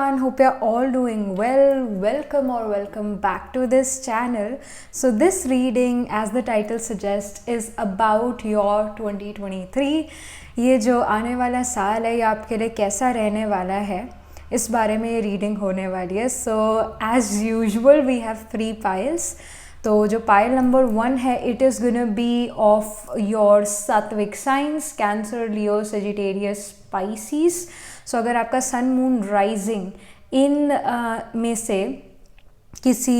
everyone, hope you're all doing well. Welcome back to this channel. So this reading, as the title suggests, is about your 2023. ये जो आने वाला साल है ये आपके लिए कैसा रहने वाला है इस बारे में ये रीडिंग होने वाली है. So as usual we have 3 piles. तो जो पाइल नंबर 1 है it is gonna be of your zodiac signs, Cancer, Leo, Sagittarius, Pisces. So अगर आपका सन मून राइजिंग इन में से किसी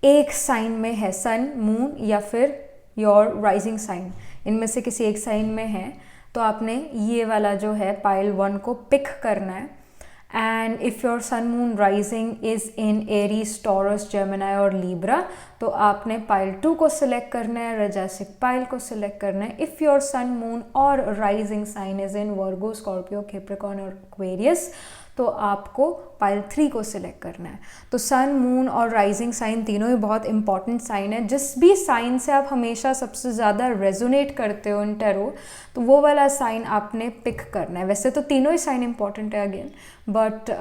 एक साइन में है, सन मून या फिर योर राइजिंग साइन, इनमें से किसी एक साइन में है, तो आपने ये वाला जो है पाइल 1 को पिक करना है. And if your sun moon rising is in Aries, Taurus, Gemini और लीब्रा, तो आपने पाइल 2 को सिलेक्ट करना है, रजासिक पाइल को सिलेक्ट करना है. इफ़ योर सन मून और rising sign is in Virgo, Scorpio, Capricorn और एक्वेरियस, तो आपको पाइल 3 को सिलेक्ट करना है. तो सन, मून और राइजिंग साइन तीनों ही बहुत इंपॉर्टेंट साइन है. जिस भी साइन से आप हमेशा सबसे ज़्यादा रेजोनेट करते हो इन टैरो, तो वो वाला साइन आपने पिक करना है. वैसे तो तीनों ही साइन इंपॉर्टेंट है अगेन, बट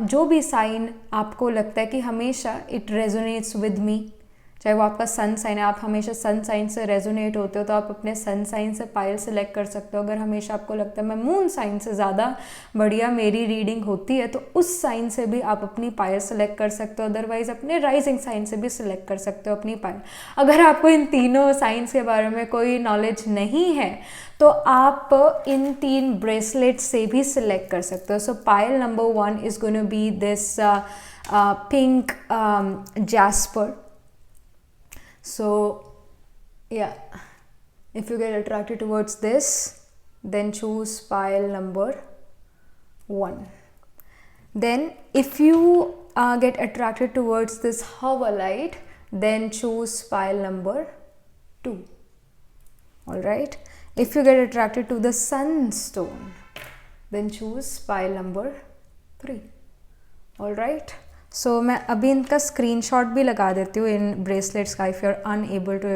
जो भी साइन आपको लगता है कि हमेशा इट रेजोनेट्स विद मी, चाहे वो आपका सन साइन है, आप हमेशा सन साइन से रेजोनेट होते हो तो आप अपने सन साइन से पाइल सेलेक्ट कर सकते हो. अगर हमेशा आपको लगता है मैं मून साइन से ज़्यादा बढ़िया मेरी रीडिंग होती है, तो उस साइन से भी आप अपनी पाइल सेलेक्ट कर सकते हो. अदरवाइज अपने राइजिंग साइन से भी सिलेक्ट कर सकते हो अपनी पाइल. अगर आपको इन तीनों साइंस के बारे में कोई नॉलेज नहीं है तो आप इन 3 ब्रेसलेट से भी सिलेक्ट कर सकते हो. सो pile number 1 is gonna B this pink jasper. So yeah, if you get attracted towards this, then choose pile number 1. Then if you get attracted towards this Hawalite, then choose pile number 2. All right. If you get attracted to the Sunstone, then choose pile number 3. All right. So मैं अभी इनका screenshot भी लगा देती हूँ इन bracelets का. If you are unable to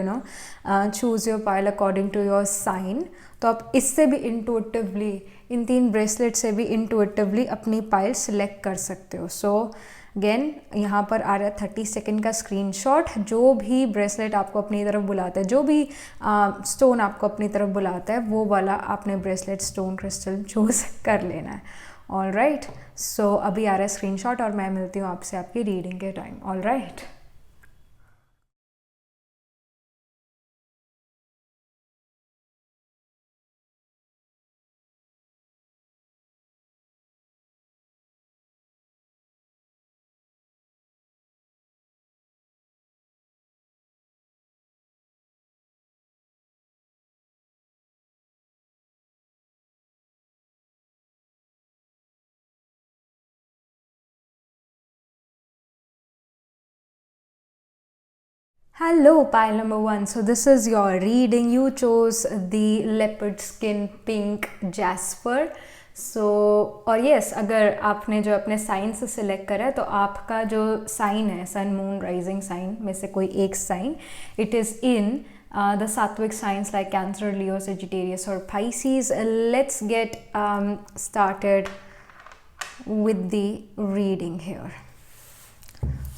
choose your pile according to your sign, तो आप इससे भी इंटुइटिवली, इन 3 ब्रेसलेट से भी इंटुइटिवली अपनी पाइल सिलेक्ट कर सकते हो. सो अगेन यहाँ पर आ रहा है 30 सेकेंड का स्क्रीनशॉट. जो भी ब्रेसलेट आपको अपनी तरफ बुलाता है, जो भी स्टोन आपको अपनी तरफ बुलाता है, वो वाला आपने ब्रेसलेट, स्टोन, क्रिस्टल चूज़ कर लेना है. All right. सो अभी आ रहा है स्क्रीनशॉट और मैं मिलती हूँ आपसे आपकी रीडिंग के time. All right. Hello, pile number 1. So this is your reading. You chose the leopard skin pink jasper. और yes, अगर आपने जो अपने साइन से सिलेक्ट करा है, तो आपका जो साइन है, सन, मून, राइजिंग साइन में से कोई एक sign, it is in the सात्विक science like Cancer, Leo, Sagittarius और Pisces. Let's get started with the reading here.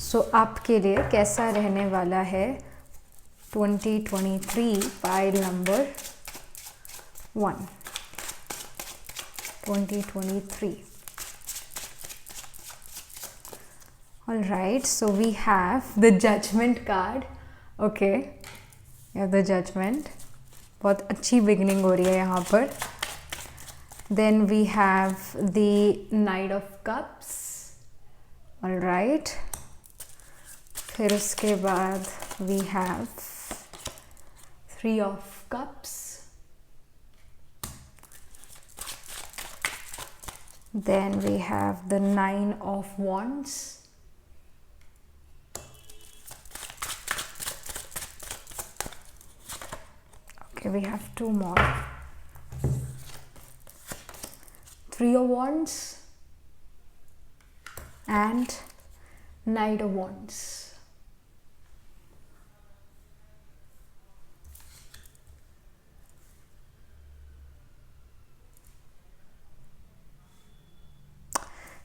So आपके लिए कैसा रहने वाला है 2023 pile number 1. 2023. All right, so we have the judgment card. Okay, you have the judgment. बहुत अच्छी बिगनिंग हो रही है यहाँ पर. Then we have the Knight of Cups. All right. फिर उसके बाद we have 3 of Cups. Then we have the 9 of Wands. Okay, we have 2 more. 3 of Wands and Knight of Wands.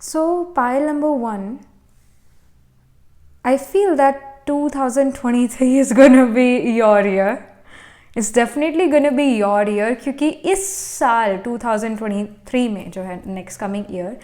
So pile number 1, I feel that 2023 is gonna be your year. It's definitely gonna be your year, क्योंकि इस साल 2023 में जो है next coming year,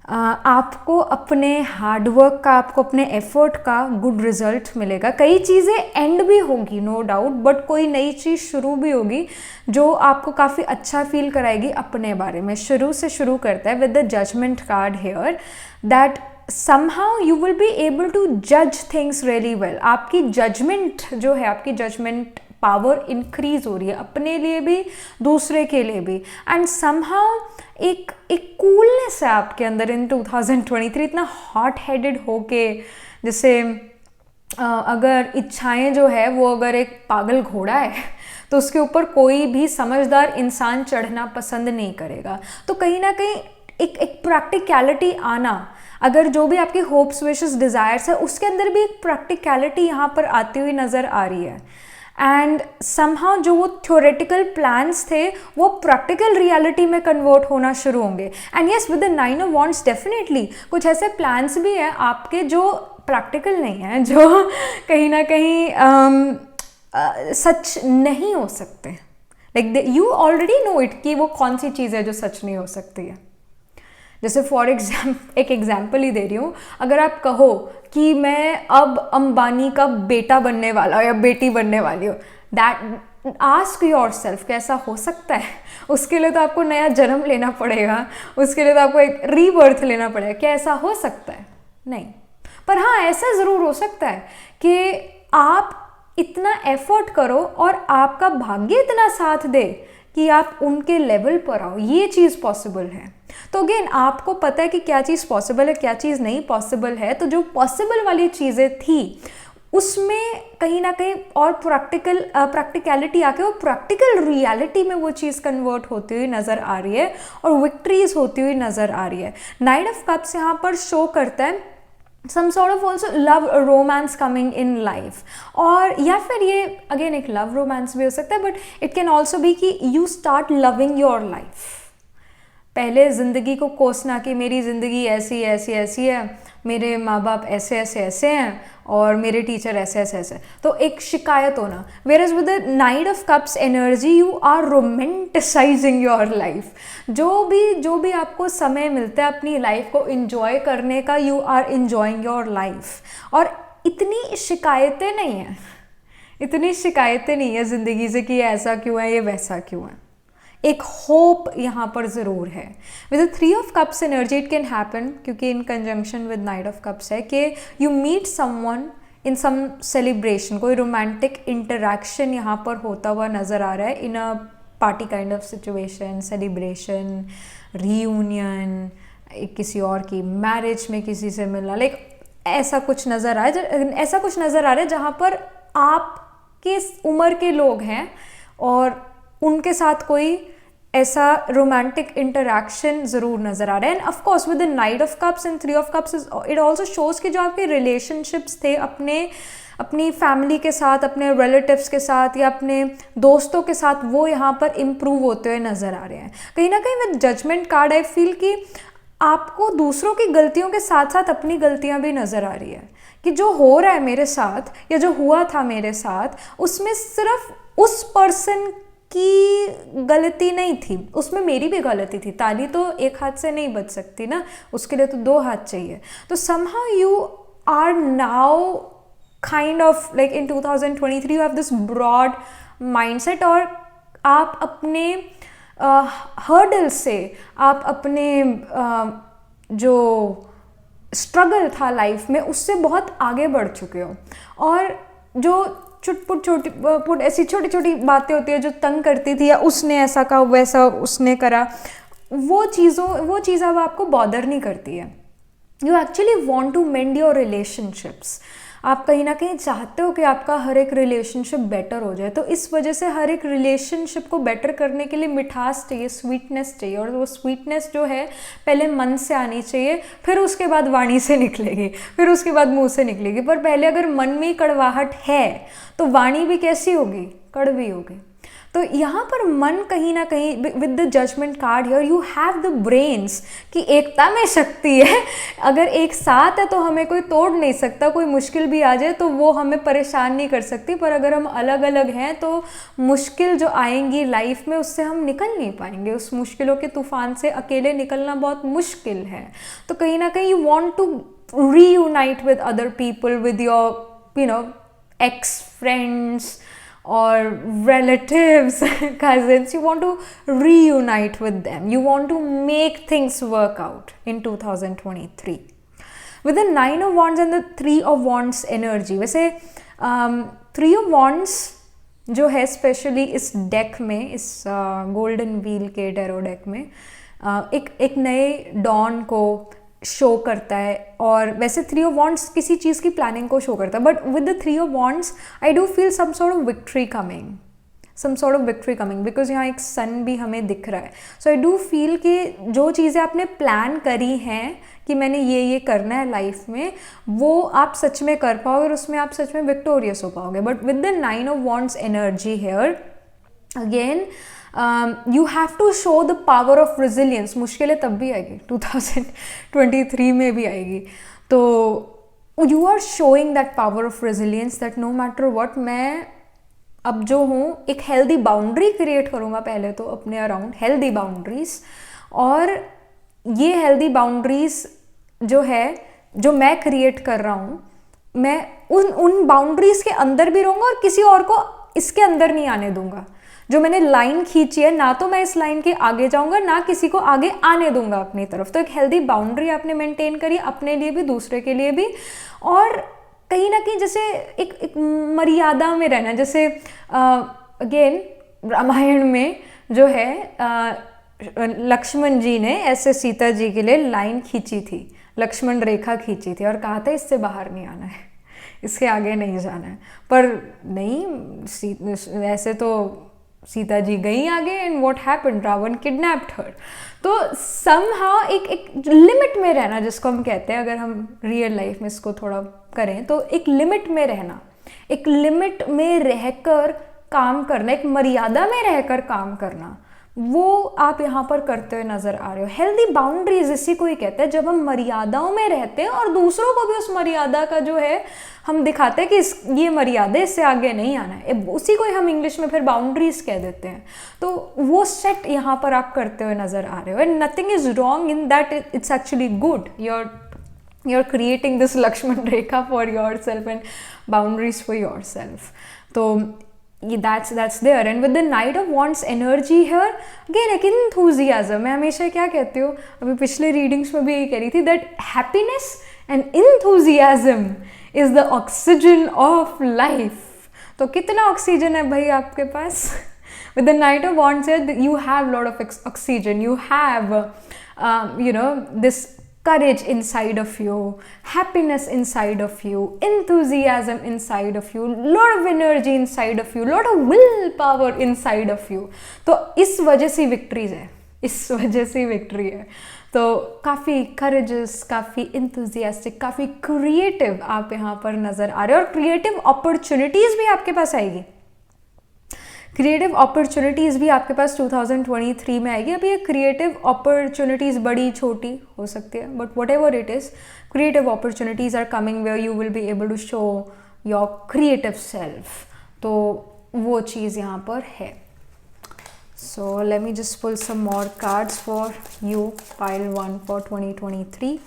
आपको अपने hard work का, आपको अपने एफर्ट का गुड रिजल्ट मिलेगा. कई चीज़ें एंड भी होगी नो डाउट, बट कोई नई चीज़ शुरू भी होगी जो आपको काफ़ी अच्छा फील कराएगी अपने बारे में. शुरू से शुरू करता है with the judgement card here, that somehow you will be able to judge things really well. आपकी जजमेंट जो है, आपकी जजमेंट पावर इंक्रीज हो रही है, अपने लिए भी दूसरे के लिए भी. एंड somehow एक कूलनेस है आपके अंदर इन 2023. इतना हॉट हेडेड होके, जैसे अगर इच्छाएं जो है वो अगर एक पागल घोड़ा है तो उसके ऊपर कोई भी समझदार इंसान चढ़ना पसंद नहीं करेगा. तो कहीं ना कहीं एक प्रैक्टिकलिटी आना, अगर जो भी आपकी होप्स, विशेस, डिज़ायर्स है उसके अंदर भी एक प्रैक्टिकलिटी यहाँ पर आती हुई नज़र आ रही है. एंड समहाउ जो वो थ्योरेटिकल प्लान्स थे वो प्रैक्टिकल रियलिटी में कन्वर्ट होना शुरू होंगे. And yes, with the 9 of wands definitely कुछ ऐसे प्लान्स भी हैं आपके जो प्रैक्टिकल नहीं हैं, जो कहीं ना कहीं सच नहीं हो सकते. Like you already know it कि वो कौन सी चीज़ है जो सच नहीं हो सकती है. जैसे फॉर एक एग्जाम्पल ही दे रही हूँ, अगर आप कहो कि मैं अब अंबानी का बेटा बनने वाला हूँ या बेटी बनने वाली हूँ, दैट आस्क योर सेल्फ, कैसा हो सकता है? उसके लिए तो आपको नया जन्म लेना पड़ेगा, उसके लिए तो आपको एक रीबर्थ लेना पड़ेगा. क्या ऐसा हो सकता है? नहीं. पर हाँ, ऐसा ज़रूर हो सकता है कि आप इतना एफर्ट करो और आपका भाग्य इतना साथ दे कि आप उनके लेवल पर आओ. ये चीज़ पॉसिबल है. तो अगेन आपको पता है कि क्या चीज़ पॉसिबल है, क्या चीज़ नहीं पॉसिबल है. तो जो पॉसिबल वाली चीज़ें थी उसमें कहीं ना कहीं और प्रैक्टिकलिटी आके वो प्रैक्टिकल रियलिटी में वो चीज़ कन्वर्ट होती हुई नज़र आ रही है और विक्ट्रीज होती हुई नज़र आ रही है. नाइट ऑफ कप्स यहाँ पर शो करता है some sort of also love romance coming in life, और या फिर ये अगेन एक लव रोमांस भी हो सकता है, but it can also be कि you start loving your life. पहले ज़िंदगी को कोसना कि मेरी ज़िंदगी ऐसी ऐसी ऐसी है, मेरे माँ बाप ऐसे ऐसे ऐसे हैं और मेरे टीचर ऐसे ऐसे ऐसे, तो एक शिकायत होना. Whereas with the night of Cups energy you are romanticising your life. जो भी आपको समय मिलता है अपनी लाइफ को इंजॉय करने का, you are enjoying your life. और इतनी शिकायतें नहीं है ज़िंदगी से कि ऐसा क्यों है, ये वैसा क्यों है. एक होप यहाँ पर ज़रूर है. With the 3 of Cups energy it can happen, क्योंकि in conjunction with Knight of Cups है कि you meet someone in some celebration, कोई रोमांटिक इंटरेक्शन यहाँ पर होता हुआ नज़र आ रहा है in a party kind of situation, celebration, reunion, किसी और की मैरिज में किसी से मिलना, लाइक ऐसा कुछ नज़र आ रहा है जहाँ पर आपके उम्र के लोग हैं और उनके साथ कोई ऐसा रोमांटिक इंटरेक्शन ज़रूर नज़र आ रहा है. End of course with the night of cups and 3 of cups it also shows कि जो आपके रिलेशनशिप्स थे अपनी फैमिली के साथ, अपने रिलेटिव्स के साथ या अपने दोस्तों के साथ, वो यहाँ पर इम्प्रूव होते हुए नज़र आ रहे हैं. कहीं ना कहीं with judgement card I feel कि आपको दूसरों की गलतियों के साथ साथ अपनी गलतियाँ भी नज़र आ रही है कि जो हो रहा है मेरे साथ या जो हुआ था मेरे साथ, उसमें सिर्फ उस पर्सन की गलती नहीं थी, उसमें मेरी भी गलती थी. ताली तो एक हाथ से नहीं बज सकती ना, उसके लिए तो 2 हाथ चाहिए. तो somehow you are now kind of like in 2023 you have this broad mindset, और आप अपने हर्डल से, आप अपने जो स्ट्रगल था लाइफ में उससे बहुत आगे बढ़ चुके हो. और जो ऐसी छोटी छोटी बातें होती है जो तंग करती थी, या उसने ऐसा कहा, वैसा उसने करा, वो चीज़ अब आपको बॉदर नहीं करती है. You actually want to mend your relationships. आप कहीं ना कहीं चाहते हो कि आपका हर एक रिलेशनशिप बेटर हो जाए. तो इस वजह से हर एक रिलेशनशिप को बेटर करने के लिए मिठास चाहिए, स्वीटनेस चाहिए, और वो स्वीटनेस जो है पहले मन से आनी चाहिए, फिर उसके बाद वाणी से निकलेगी, फिर उसके बाद मुंह से निकलेगी. पर पहले अगर मन में कड़वाहट है तो वाणी भी कैसी होगी? कड़वी होगी. तो यहाँ पर मन कहीं ना कहीं with the judgement card here you have the brains कि एकता में शक्ति है, अगर एक साथ है तो हमें कोई तोड़ नहीं सकता, कोई मुश्किल भी आ जाए तो वो हमें परेशान नहीं कर सकती, पर अगर हम अलग अलग हैं तो मुश्किल जो आएंगी लाइफ में उससे हम निकल नहीं पाएंगे, उस मुश्किलों के तूफान से अकेले निकलना बहुत मुश्किल है। तो कहीं ना कहीं you want to reunite with other people, with your ex friends or relatives, cousins. You want to reunite with them, you want to make things work out in 2023 with the 9 of wands and the 3 of wands energy. वैसे 3 of wands जो है specially इस deck में, इस golden wheel के tarot deck में एक नए डॉन को शो करता है, और वैसे 3 of wands किसी चीज़ की प्लानिंग को शो करता है, but with the 3 of wands I do feel some sort of victory coming, because यहाँ एक सन भी हमें दिख रहा है। सो आई डू फील कि जो चीज़ें आपने प्लान करी हैं कि मैंने ये करना है लाइफ में, वो आप सच में कर पाओगे और उसमें आप सच में विक्टोरियस हो पाओगे। But with the 9 of wands energy here again you have to show the power of resilience। मुश्किलें तब भी आएगी, 2023 में भी आएगी, तो you are showing that power of resilience that no matter what, मैं अब जो हूँ एक हेल्दी बाउंड्री क्रिएट करूँगा पहले तो अपने अराउंड, हेल्दी बाउंड्रीज, और ये हेल्दी बाउंड्रीज जो है जो मैं क्रिएट कर रहा हूँ, मैं उन बाउंड्रीज के अंदर भी रहूँगा और किसी और को इसके अंदर नहीं आने दूंगा। जो मैंने लाइन खींची है, ना तो मैं इस लाइन के आगे जाऊंगा, ना किसी को आगे आने दूंगा अपनी तरफ। तो एक हेल्दी बाउंड्री आपने मेंटेन करी, अपने लिए भी दूसरे के लिए भी, और कहीं ना कहीं जैसे एक मर्यादा में रहना। जैसे अगेन रामायण में जो है लक्ष्मण जी ने ऐसे सीता जी के लिए लाइन खींची थी, लक्ष्मण रेखा खींची थी और कहा था इससे बाहर नहीं आना है, इसके आगे नहीं जाना है, पर नहीं, ऐसे तो सीता जी गई आगे, and what happened, Ravan kidnapped her. तो समहाउ एक लिमिट में रहना, जिसको हम कहते हैं, अगर हम रियल लाइफ में इसको थोड़ा करें तो एक लिमिट में रहना, एक लिमिट में रहकर काम करना, एक मर्यादा में रहकर काम करना, वो आप यहाँ पर करते हुए नजर आ रहे हो। हेल्दी बाउंड्रीज इसी को ही कहते हैं, जब हम मर्यादाओं में रहते हैं और दूसरों को भी उस मर्यादा का जो है हम दिखाते हैं कि ये मर्यादा, इससे आगे नहीं आना है, उसी को ही हम इंग्लिश में फिर बाउंड्रीज कह देते हैं। तो वो सेट यहाँ पर आप करते हुए नजर आ रहे हो, and nothing is wrong in that, it's actually good. you're creating this Lakshman Rekha for yourself and boundaries for yourself. So that's there. And with the Knight of Wands energy here, again एक enthusiasm। मैं हमेशा क्या कहती हूँ, अभी पिछले readings में भी यही कह रही थी, that happiness and enthusiasm is the oxygen of life। तो कितना ऑक्सीजन है भाई आपके पास? With the Knight of Wands here, you have a lot of oxygen, you have this courage inside of you, happiness inside of you, enthusiasm inside of you, lot of energy inside of you, lot of willpower inside of you। तो इस वजह से victories है, इस वजह से victory है। तो काफ़ी करेजस, काफ़ी इंथुजियास्टिक, काफ़ी क्रिएटिव आप यहाँ पर नज़र आ रहे हो, और क्रिएटिव अपॉर्चुनिटीज़ भी आपके पास आएगी, क्रिएटिव अपॉर्चुनिटीज़ भी आपके पास 2023 में आएगी। अभी ये क्रिएटिव अपॉर्चुनिटीज़ बड़ी छोटी हो सकती है, but whatever it is, creative opportunities are coming where you will be able to show your creative self. तो वो चीज़ यहाँ पर है। So let me just pull some more cards for you, pile 1 for 2023।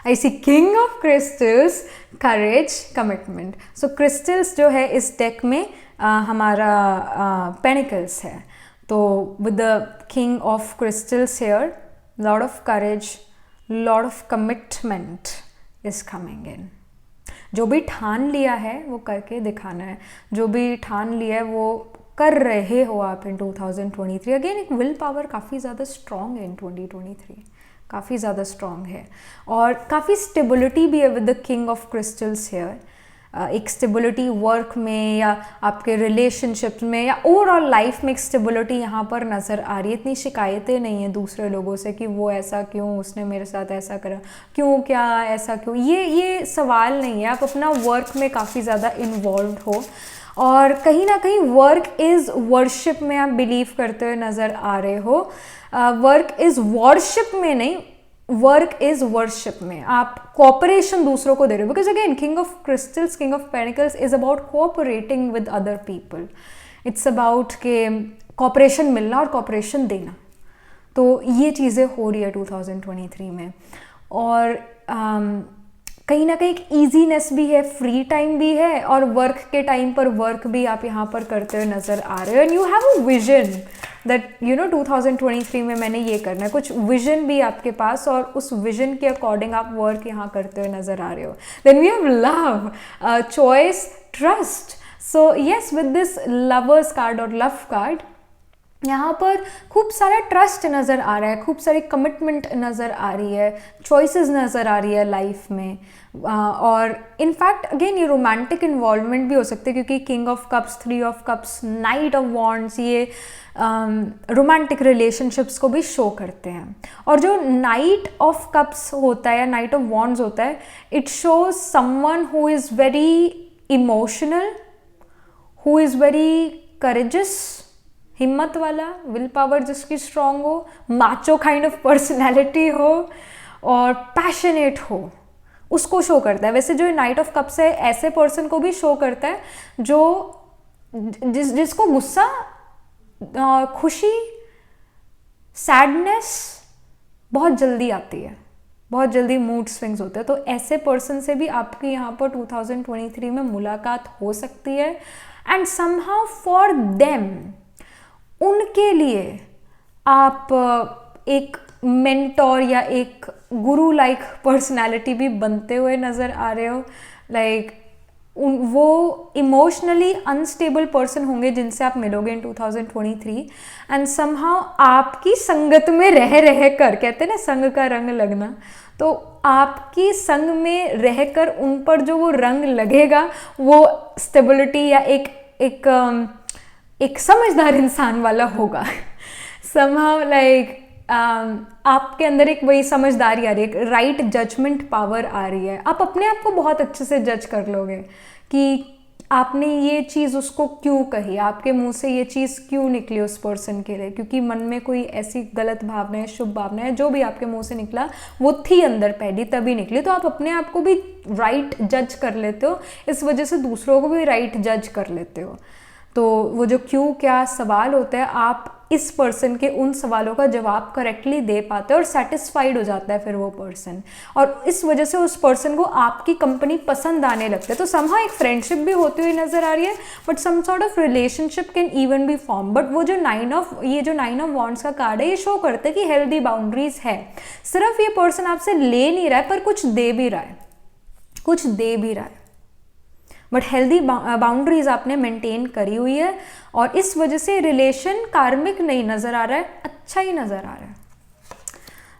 I see king of crystals, courage, commitment. So crystals जो है इस deck में हमारा पेनिकल्स है, तो with the king of crystals here, lot of courage, lot of commitment is coming इन। जो भी ठान लिया है वो करके दिखाना है, जो भी ठान लिया है वो कर रहे हो आप इन 2023। अगेन एक विल पावर काफ़ी ज़्यादा स्ट्रॉन्ग है इन 2023, काफ़ी ज़्यादा स्ट्रॉन्ग है, और काफ़ी स्टेबिलिटी भी है with the king of crystals here. एक स्टेबिलिटी वर्क में या आपके रिलेशनशिप में या ओवरऑल लाइफ में एक स्टेबिलिटी यहाँ पर नज़र आ रही है। इतनी शिकायतें नहीं है दूसरे लोगों से कि वो ऐसा क्यों, उसने मेरे साथ ऐसा करा क्यों, क्या ऐसा क्यों, ये सवाल नहीं है। आप अपना वर्क में काफ़ी ज़्यादा इन्वॉल्व हो, और कहीं ना कहीं वर्क इज़ वर्शिप में आप बिलीव करते हुए नज़र आ रहे हो। वर्क इज़ वॉरशिप में नहीं, वर्क इज वर्शिप में आप कोऑपरेशन दूसरों को दे रहे हो, because again king of crystals, king of pentacles is about cooperating with other people. It's about के कोऑपरेशन मिलना और कोऑपरेशन देना। तो ये चीज़ें हो रही है 2023 में। और कहीं ना कहीं एक ईजीनेस भी है, फ्री टाइम भी है, और वर्क के टाइम पर वर्क भी आप यहाँ पर करते हुए नज़र आ रहे हो। And you have a vision that 2023 में मैंने ये करना है, कुछ विजन भी आपके पास, और उस विजन के अकॉर्डिंग आप वर्क यहाँ करते हुए नज़र आ रहे हो। Then we have love, choice, trust. So yes, with this lovers card और लव कार्ड यहाँ पर खूब सारा ट्रस्ट नज़र आ रहा है, खूब सारी कमिटमेंट नज़र आ रही है, चॉइसेस नज़र आ रही है लाइफ में। और इनफैक्ट अगेन ये रोमांटिक इन्वॉल्वमेंट भी हो सकते हैं, क्योंकि king of cups, 3 of cups, night of wands, ये रोमांटिक रिलेशनशिप्स को भी शो करते हैं। और जो नाइट ऑफ कप्स होता है या नाइट ऑफ वॉन्ड्स होता है, it shows someone who is very emotional, who is very courageous, हिम्मत वाला, विल पावर जिसकी स्ट्रांग हो, माचो काइंड ऑफ पर्सनैलिटी हो और पैशनेट हो, उसको शो करता है। वैसे जो नाइट ऑफ कप्स है ऐसे पर्सन को भी शो करता है जो जिसको गुस्सा, खुशी, सैडनेस बहुत जल्दी आती है, बहुत जल्दी मूड स्विंग्स होते हैं। तो ऐसे पर्सन से भी आपकी यहाँ पर 2023 में मुलाकात हो सकती है। एंड समहाउ फॉर देम, उनके लिए आप एक मेंटोर या एक गुरु लाइक पर्सनालिटी भी बनते हुए नज़र आ रहे हो। लाइक वो इमोशनली अनस्टेबल पर्सन होंगे जिनसे आप मिलोगे इन 2023, एंड समहाउ आपकी संगत में रह कर, कहते हैं ना संग का रंग लगना, तो आपकी संग में रहकर उन पर जो वो रंग लगेगा वो स्टेबिलिटी या एक समझदार इंसान वाला होगा। somehow like आपके अंदर एक वही समझदारी आ रही है, एक राइट जजमेंट पावर आ रही है। आप अपने आप को बहुत अच्छे से जज कर लोगे कि आपने ये चीज़ उसको क्यों कही, आपके मुंह से ये चीज़ क्यों निकली उस पर्सन के लिए, क्योंकि मन में कोई ऐसी गलत भावना है, शुभ भावना है, जो भी आपके मुंह से निकला वो थी अंदर पहली, तभी निकली। तो आप अपने आप को भी राइट जज कर लेते हो, इस वजह से दूसरों को भी राइट जज कर लेते हो। तो वो जो क्यों क्या सवाल होता है, आप इस पर्सन के उन सवालों का जवाब करेक्टली दे पाते हो और सेटिस्फाइड हो जाता है फिर वो पर्सन, और इस वजह से उस पर्सन को आपकी कंपनी पसंद आने लगता है। तो समहाउ एक फ्रेंडशिप भी होती हुई नजर आ रही है, but some sort of relationship can even be form. But वो जो नाइन ऑफ वॉन्ड्स का कार्ड है, ये शो करता है कि हेल्दी बाउंड्रीज है। सिर्फ ये पर्सन आपसे ले नहीं रहा है, पर कुछ दे भी रहा है, कुछ दे भी रहा है, बट हेल्दी बाउंड्रीज आपने मेंटेन करी हुई है, और इस वजह से रिलेशन कार्मिक नहीं नजर आ रहा है, अच्छा ही नजर आ रहा है।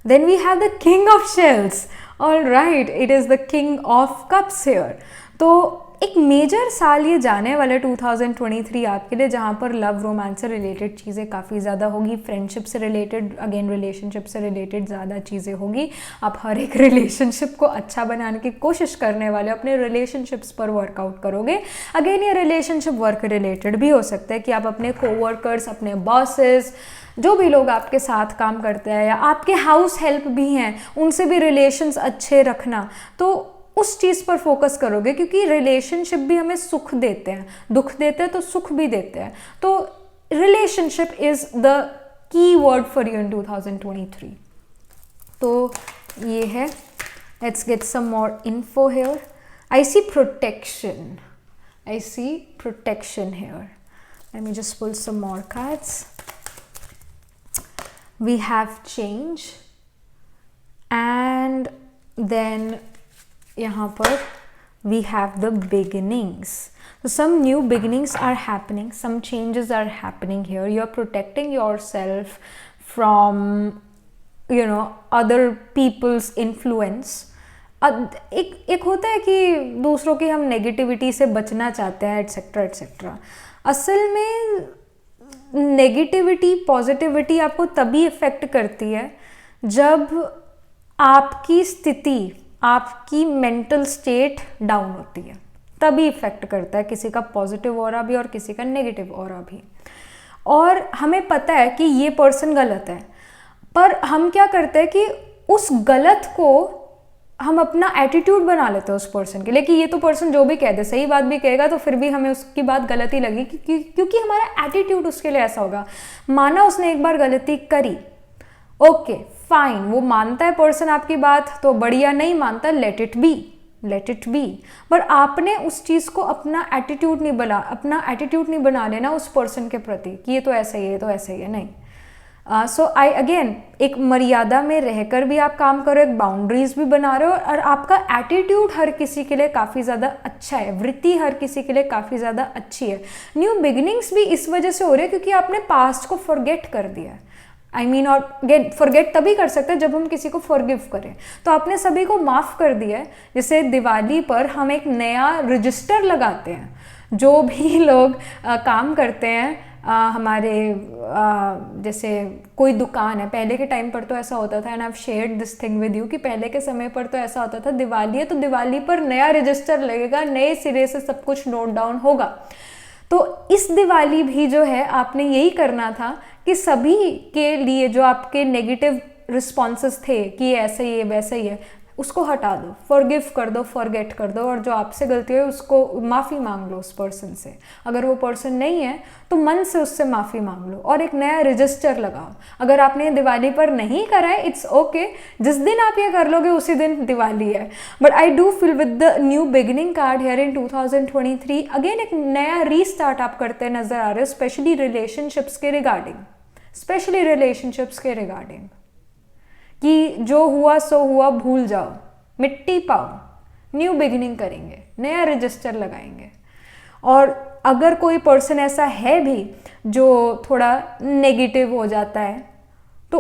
Then we have the king of shells. All right, it is the king of cups here. तो एक मेजर साल ये जाने वाला 2023 आपके लिए, जहाँ पर लव रोमांस से रिलेटेड चीज़ें काफ़ी ज़्यादा होगी, फ्रेंडशिप से रिलेटेड, अगेन रिलेशनशिप से रिलेटेड ज़्यादा चीज़ें होगी। आप हर एक रिलेशनशिप को अच्छा बनाने की कोशिश करने वाले, अपने रिलेशनशिप्स पर वर्कआउट करोगे। अगेन ये रिलेशनशिप वर्क रिलेटेड भी हो सकता है कि आप अपने कोवर्कर्स, अपने बॉसेस, जो भी लोग आपके साथ काम करते हैं या आपके हाउस हेल्प भी हैं, उनसे भी रिलेशंस अच्छे रखना। तो उस चीज़ पर फोकस करोगे, क्योंकि रिलेशनशिप भी हमें सुख देते हैं, दुख देते हैं तो सुख भी देते हैं। तो relationship is the key word for you in 2023। तो ये है, let's get some more info here. I see protection, I see protection here. Let me just pull some more cards. We have change, and then यहाँ पर we have the beginnings. So some new beginnings are happening, some changes are happening here. You are protecting yourself from, you know, other people's influence. एक होता है कि दूसरों की हम negativity से बचना चाहते हैं, एट्सेट्रा एट्सेट्रा। असल में नेगेटिविटी पॉजिटिविटी आपको तभी इफेक्ट करती है जब आपकी स्थिति, आपकी मेंटल स्टेट डाउन होती है, तभी इफेक्ट करता है, किसी का पॉजिटिव ऑरा भी और किसी का नेगेटिव ऑरा भी। और हमें पता है कि ये पर्सन गलत है, पर हम क्या करते हैं कि उस गलत को हम अपना एटीट्यूड बना लेते हैं उस पर्सन के लिए, कि ये तो पर्सन जो भी कह दे, सही बात भी कहेगा तो फिर भी हमें उसकी बात गलत ही लगी, क्योंकि हमारा एटीट्यूड उसके लिए ऐसा होगा। माना उसने एक बार गलती करी, ओके फाइन, वो मानता है पर्सन आपकी बात तो बढ़िया, नहीं मानता लेट इट बी। पर आपने उस चीज़ को अपना एटीट्यूड नहीं बना लेना उस पर्सन के प्रति कि ये तो ऐसा ही है, ये तो ऐसा ही है, नहीं। सो आई अगेन, एक मर्यादा में रहकर भी आप काम करो, एक बाउंड्रीज भी बना रहे हो, और आपका एटीट्यूड हर किसी के लिए काफ़ी ज़्यादा अच्छा है, वृत्ति हर किसी के लिए काफ़ी ज़्यादा अच्छी है। न्यू बिगिनिंग्स भी इस वजह से हो रही है क्योंकि आपने पास्ट को फॉरगेट कर दिया है। और अगेन फॉरगेट तभी कर सकते हैं जब हम किसी को फॉरगिव करें। तो आपने सभी को माफ़ कर दिया है। जैसे दिवाली पर हम एक नया रजिस्टर लगाते हैं, जो भी लोग काम करते हैं हमारे जैसे कोई दुकान है, पहले के टाइम पर तो ऐसा होता था, and I have shared this thing with you, कि पहले के समय पर तो ऐसा होता था दिवाली है तो दिवाली पर नया रजिस्टर लगेगा, नए सिरे से सब कुछ नोट डाउन होगा। तो इस दिवाली भी जो है आपने यही करना था कि सभी के लिए जो आपके नेगेटिव रिस्पॉन्सेस थे कि ऐसा ही है वैसा ही है, उसको हटा दो, फॉरगिव कर दो, फॉरगेट कर दो, और जो आपसे गलती है उसको माफ़ी मांग लो उस पर्सन से। अगर वो पर्सन नहीं है तो मन से उससे माफ़ी मांग लो और एक नया रजिस्टर लगाओ। अगर आपने दिवाली पर नहीं करा है, इट्स ओके, जिस दिन आप ये कर लोगे उसी दिन दिवाली है। But I do feel with the new beginning card here in 2023 again एक नया रीस्टार्ट आप करते नजर आ रहे हो, स्पेशली रिलेशनशिप्स के रिगार्डिंग, कि जो हुआ सो हुआ, भूल जाओ, मिट्टी पाओ, न्यू बिगिनिंग करेंगे, नया रजिस्टर लगाएंगे। और अगर कोई पर्सन ऐसा है भी जो थोड़ा नेगेटिव हो जाता है तो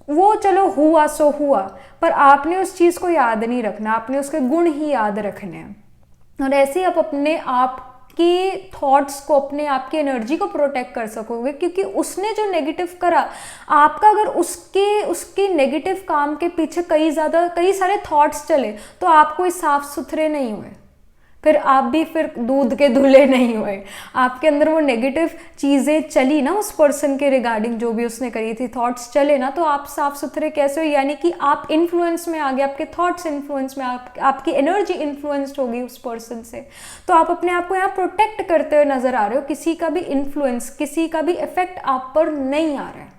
वो चलो हुआ सो हुआ, पर आपने उस चीज़ को याद नहीं रखना, आपने उसके गुण ही याद रखने हैं। और ऐसे ही आप अपने आप की थॉट्स को, अपने आप की एनर्जी को प्रोटेक्ट कर सकोगे, क्योंकि उसने जो नेगेटिव करा आपका, अगर उसके नेगेटिव काम के पीछे कई सारे थॉट्स चले तो आप कोई साफ सुथरे नहीं हुए, फिर आप भी फिर दूध के धुले नहीं हुए। आपके अंदर वो नेगेटिव चीज़ें चली ना उस पर्सन के रिगार्डिंग, जो भी उसने करी थी, थॉट्स चले ना, तो आप साफ सुथरे कैसे हो? यानी कि आप इन्फ्लुएंस में आ गए, आपके थॉट्स इन्फ्लुएंस में, आपकी एनर्जी इन्फ्लुएंस्ड होगी उस पर्सन से। तो आप अपने आप को यहाँ प्रोटेक्ट करते हुए नजर आ रहे हो, किसी का भी इन्फ्लुएंस, किसी का भी इफेक्ट आप पर नहीं आ रहा है,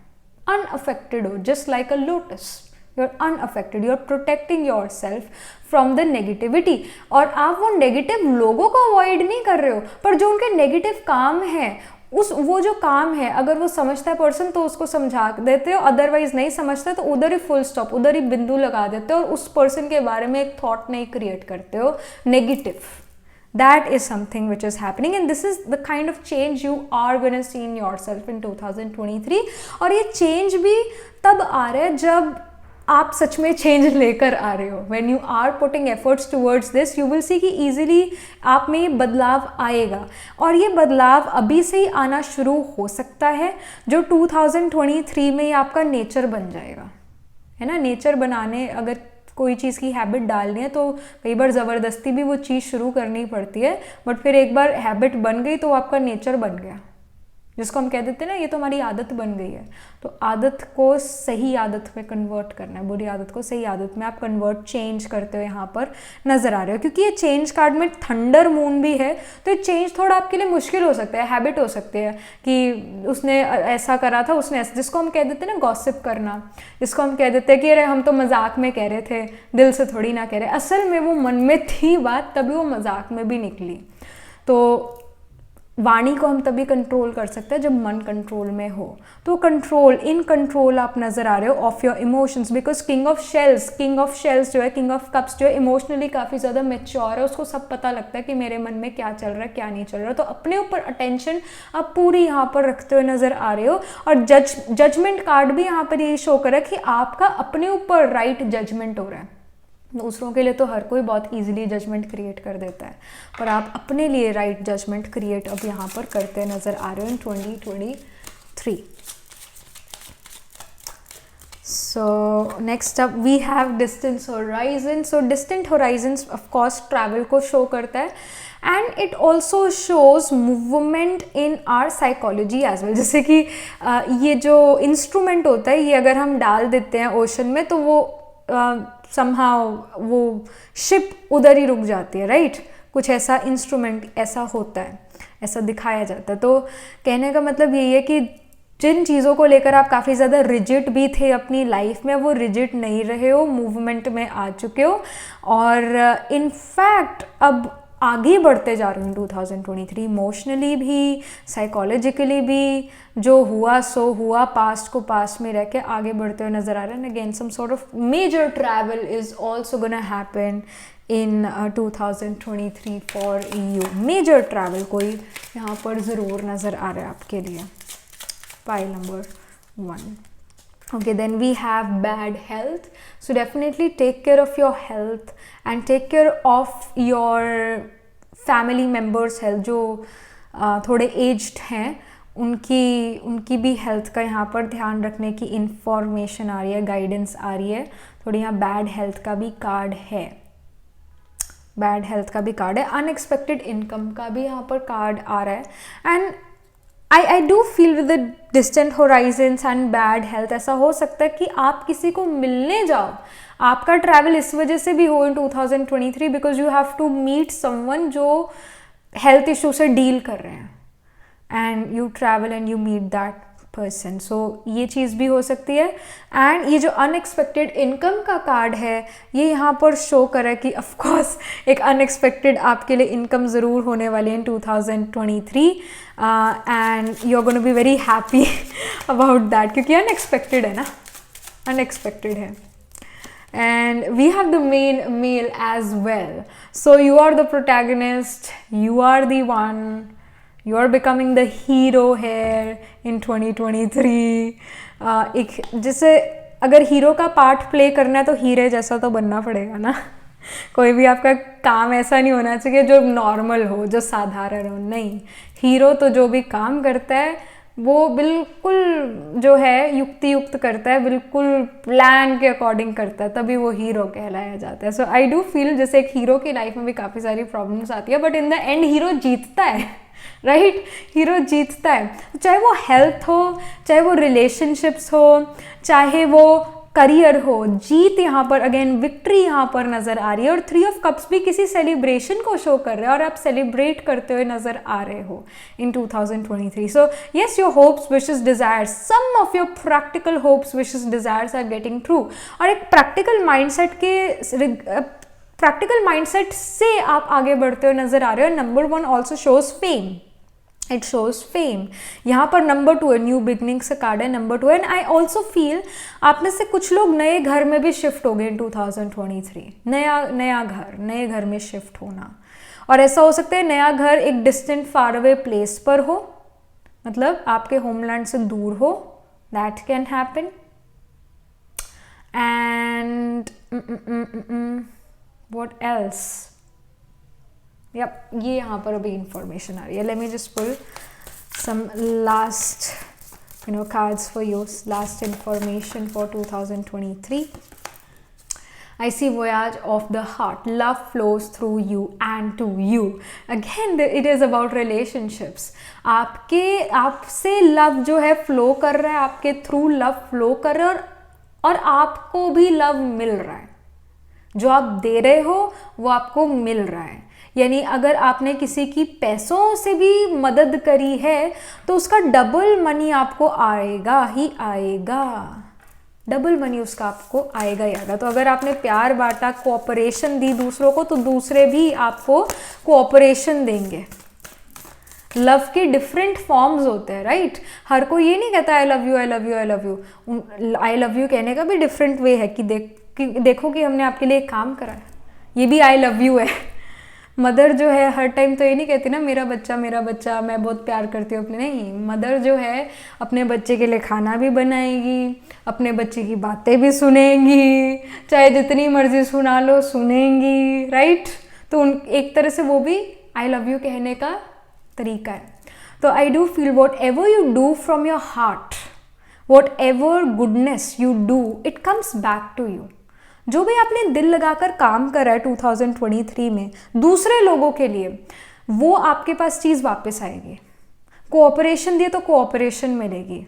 अनअफेक्टेड हो, just like a lotus. You're unaffected, you're protecting yourself from the negativity। और आप वो नेगेटिव लोगों को अवॉइड नहीं कर रहे हो, पर जो उनके नेगेटिव काम है, वो जो काम है, अगर वो समझता है पर्सन तो उसको समझा देते हो, अदरवाइज नहीं समझता तो उधर ही फुल स्टॉप, उधर ही बिंदु लगा देते हो और उस पर्सन के बारे में एक थॉट नहीं क्रिएट करते हो negative. That is something which is happening, and this is the kind of change you are going to see in yourself in 2023। और ये चेंज भी तब आ रहा है जब आप सच में चेंज लेकर आ रहे हो। When you are putting efforts towards this, you will see कि easily आप में ये बदलाव आएगा, और ये बदलाव अभी से ही आना शुरू हो सकता है, जो 2023 में ये आपका नेचर बन जाएगा, है ना। नेचर बनाने, अगर कोई चीज़ की हैबिट डालनी है तो कई बार ज़बरदस्ती भी वो चीज़ शुरू करनी पड़ती है, बट फिर एक बार हैबिट बन गई तो आपका नेचर बन गया, जिसको हम कह देते हैं ना, ये तो हमारी आदत बन गई है। तो आदत को सही आदत में कन्वर्ट करना है, बुरी आदत को सही आदत में आप कन्वर्ट, चेंज करते हो यहाँ पर नज़र आ रहे हो। क्योंकि ये चेंज कार्ड में थंडर मून भी है, तो ये चेंज थोड़ा आपके लिए मुश्किल हो सकता है, हैबिट हो सकती है कि उसने ऐसा करा था, उसने ऐसा, जिसको हम कह देते हैं ना गॉसिप करना, जिसको हम कह देते हैं कि अरे हम तो मजाक में कह रहे थे, दिल से थोड़ी ना कह रहे, असल में वो मन में थी बात, तभी वो मजाक में भी निकली। तो वाणी को हम तभी कंट्रोल कर सकते हैं जब मन कंट्रोल में हो। तो इन कंट्रोल आप नजर आ रहे हो of your emotions, because king of shells जो है, किंग ऑफ कप्स जो है, इमोशनली काफ़ी ज़्यादा मैच्योर है, उसको सब पता लगता है कि मेरे मन में क्या चल रहा है, क्या नहीं चल रहा है। तो अपने ऊपर अटेंशन आप पूरी यहाँ पर रखते हुए नजर आ रहे हो। और जजमेंट कार्ड भी यहाँ पर यही शो कर रहा है कि आपका अपने ऊपर राइट जजमेंट हो रहा है। दूसरों के लिए तो हर कोई बहुत इजीली जजमेंट क्रिएट कर देता है, पर आप अपने लिए राइट जजमेंट क्रिएट अब यहाँ पर करते नज़र आ रहे हो in 2023। So next up we have distant horizon. So distant horizon of course travel को शो करता है। And it also shows movement in our psychology as well. जैसे कि ये जो इंस्ट्रूमेंट होता है ये अगर हम डाल देते हैं ओशन में तो वो समहाउ वो शिप उधर ही रुक जाती है, राइट? कुछ ऐसा इंस्ट्रूमेंट ऐसा होता है, ऐसा दिखाया जाता है। तो कहने का मतलब यही है कि जिन चीज़ों को लेकर आप काफ़ी ज़्यादा रिजिड भी थे अपनी लाइफ में, वो रिजिड नहीं रहे हो, मूवमेंट में आ चुके हो और इनफैक्ट अब आगे बढ़ते जा रहे हो इन 2023 इमोशनली भी, साइकोलॉजिकली भी। जो हुआ सो हुआ, पास्ट को पास्ट में रह के आगे बढ़ते हुए नज़र आ रहे हैं। Again some sort of major travel is also gonna happen in 2023 for you. Major travel कोई यहाँ पर ज़रूर नज़र आ रहा है आपके लिए। Pile number 1. Okay, then we have bad health. So definitely take care of your health and take care of your family members health जो थोड़े aged हैं उनकी भी हेल्थ का यहाँ पर ध्यान रखने की इंफॉर्मेशन आ रही है, गाइडेंस आ रही है। थोड़ी यहाँ बैड हेल्थ का भी कार्ड है, बैड हेल्थ का भी कार्ड है। अनएक्सपेक्टेड इनकम का भी यहाँ पर कार्ड आ रहा है। And I do feel with the distant horizons and bad health ऐसा हो सकता है कि आप किसी को मिलने जाओ, आपका ट्रैवल इस वजह से भी हो in 2023 because you have to meet someone जो हेल्थ इशू से डील कर रहे हैं and you travel and you meet that person. So ये चीज़ भी हो सकती है। एंड ये जो अनएक्सपेक्टेड इनकम का कार्ड है ये यहाँ पर शो कर रहा है कि ऑफकोर्स एक अनएक्सपेक्टेड आपके लिए इनकम ज़रूर होने वाली है in 2023 and you are gonna be very happy about that क्योंकि अनएक्सपेक्टेड है ना, अनएक्सपेक्टेड है। And we have the main male as well. So you are the protagonist, you are the one, you are becoming the hero here in 2023. एक जैसे अगर hero का part play करना है तो हीरे जैसा तो बनना पड़ेगा ना। कोई भी आपका काम ऐसा नहीं होना चाहिए जो नॉर्मल हो, जो साधारण हो, नहीं। हीरो तो जो भी काम करता है वो बिल्कुल जो है युक्ति युक्त करता है, बिल्कुल प्लान के अकॉर्डिंग करता है, तभी वो हीरो कहलाया जाता है। सो आई डू फील जैसे एक हीरो की लाइफ में भी काफ़ी सारी प्रॉब्लम्स आती है but in the end hero जीतता है, राइट? हीरो जीतता है, चाहे वो हेल्थ हो, चाहे वो रिलेशनशिप्स हो, चाहे वो करियर हो। जीत यहाँ पर अगेन विक्ट्री यहाँ पर नज़र आ रही है। और 3 ऑफ कप्स भी किसी सेलिब्रेशन को शो कर रहे हैं और आप सेलिब्रेट करते हुए नज़र आ रहे हो in 2023। So yes, your hopes, wishes, desires, some of your practical hopes, wishes, desires are getting true. और एक प्रैक्टिकल माइंडसेट से आप आगे बढ़ते हुए नज़र आ रहे हो। Number 1 also shows fame, it shows fame. यहाँ पर नंबर 2 है, न्यू बिगनिंग्स का कार्ड है number 2। And I also feel आप में से कुछ लोग नए घर में भी शिफ्ट हो गए इन 2023। नया घर, नए घर में शिफ्ट होना। और ऐसा हो सकता है नया घर एक डिस्टेंट फार अवे प्लेस पर हो, मतलब आपके होमलैंड से दूर हो, that can happen. And what else, yup, ये यहाँ पर अभी इंफॉर्मेशन आ रही है। Let me just pull some last cards for you, last information for 2023. I see voyage of the heart, love flows through you and to you. Again it is about relationships. आपसे love जो है flow कर रहा है, आपके through love flow कर रहा है और आपको भी लव मिल रहा है। जो आप दे रहे हो वो आपको मिल रहा है। यानी अगर आपने किसी की पैसों से भी मदद करी है तो उसका डबल मनी आपको आएगा ही आएगा, डबल मनी उसका आपको आएगा ही आएगा। तो अगर आपने प्यार बांटा, कोऑपरेशन दी दूसरों को, तो दूसरे भी आपको कोऑपरेशन देंगे। लव के डिफरेंट फॉर्म्स होते हैं, राइट? हर कोई ये नहीं कहता I love you, I love you, I love you. I love you कहने का भी डिफरेंट वे है कि देखो कि हमने आपके लिए काम करा है, ये भी आई लव यू है। मदर जो है हर टाइम तो ये नहीं कहती ना मेरा बच्चा, मैं बहुत प्यार करती हूँ अपने, नहीं। मदर जो है अपने बच्चे के लिए खाना भी बनाएगी, अपने बच्चे की बातें भी सुनेंगी, चाहे जितनी मर्जी सुना लो सुनेंगी, राइट? तो एक तरह से वो भी आई लव यू कहने का तरीका है। तो I do feel whatever you do from your heart, whatever goodness you do, it comes back to you. जो भी आपने दिल लगाकर काम करा है 2023 में दूसरे लोगों के लिए, वो आपके पास चीज़ वापस आएगी। कोऑपरेशन दिए तो कोऑपरेशन मिलेगी,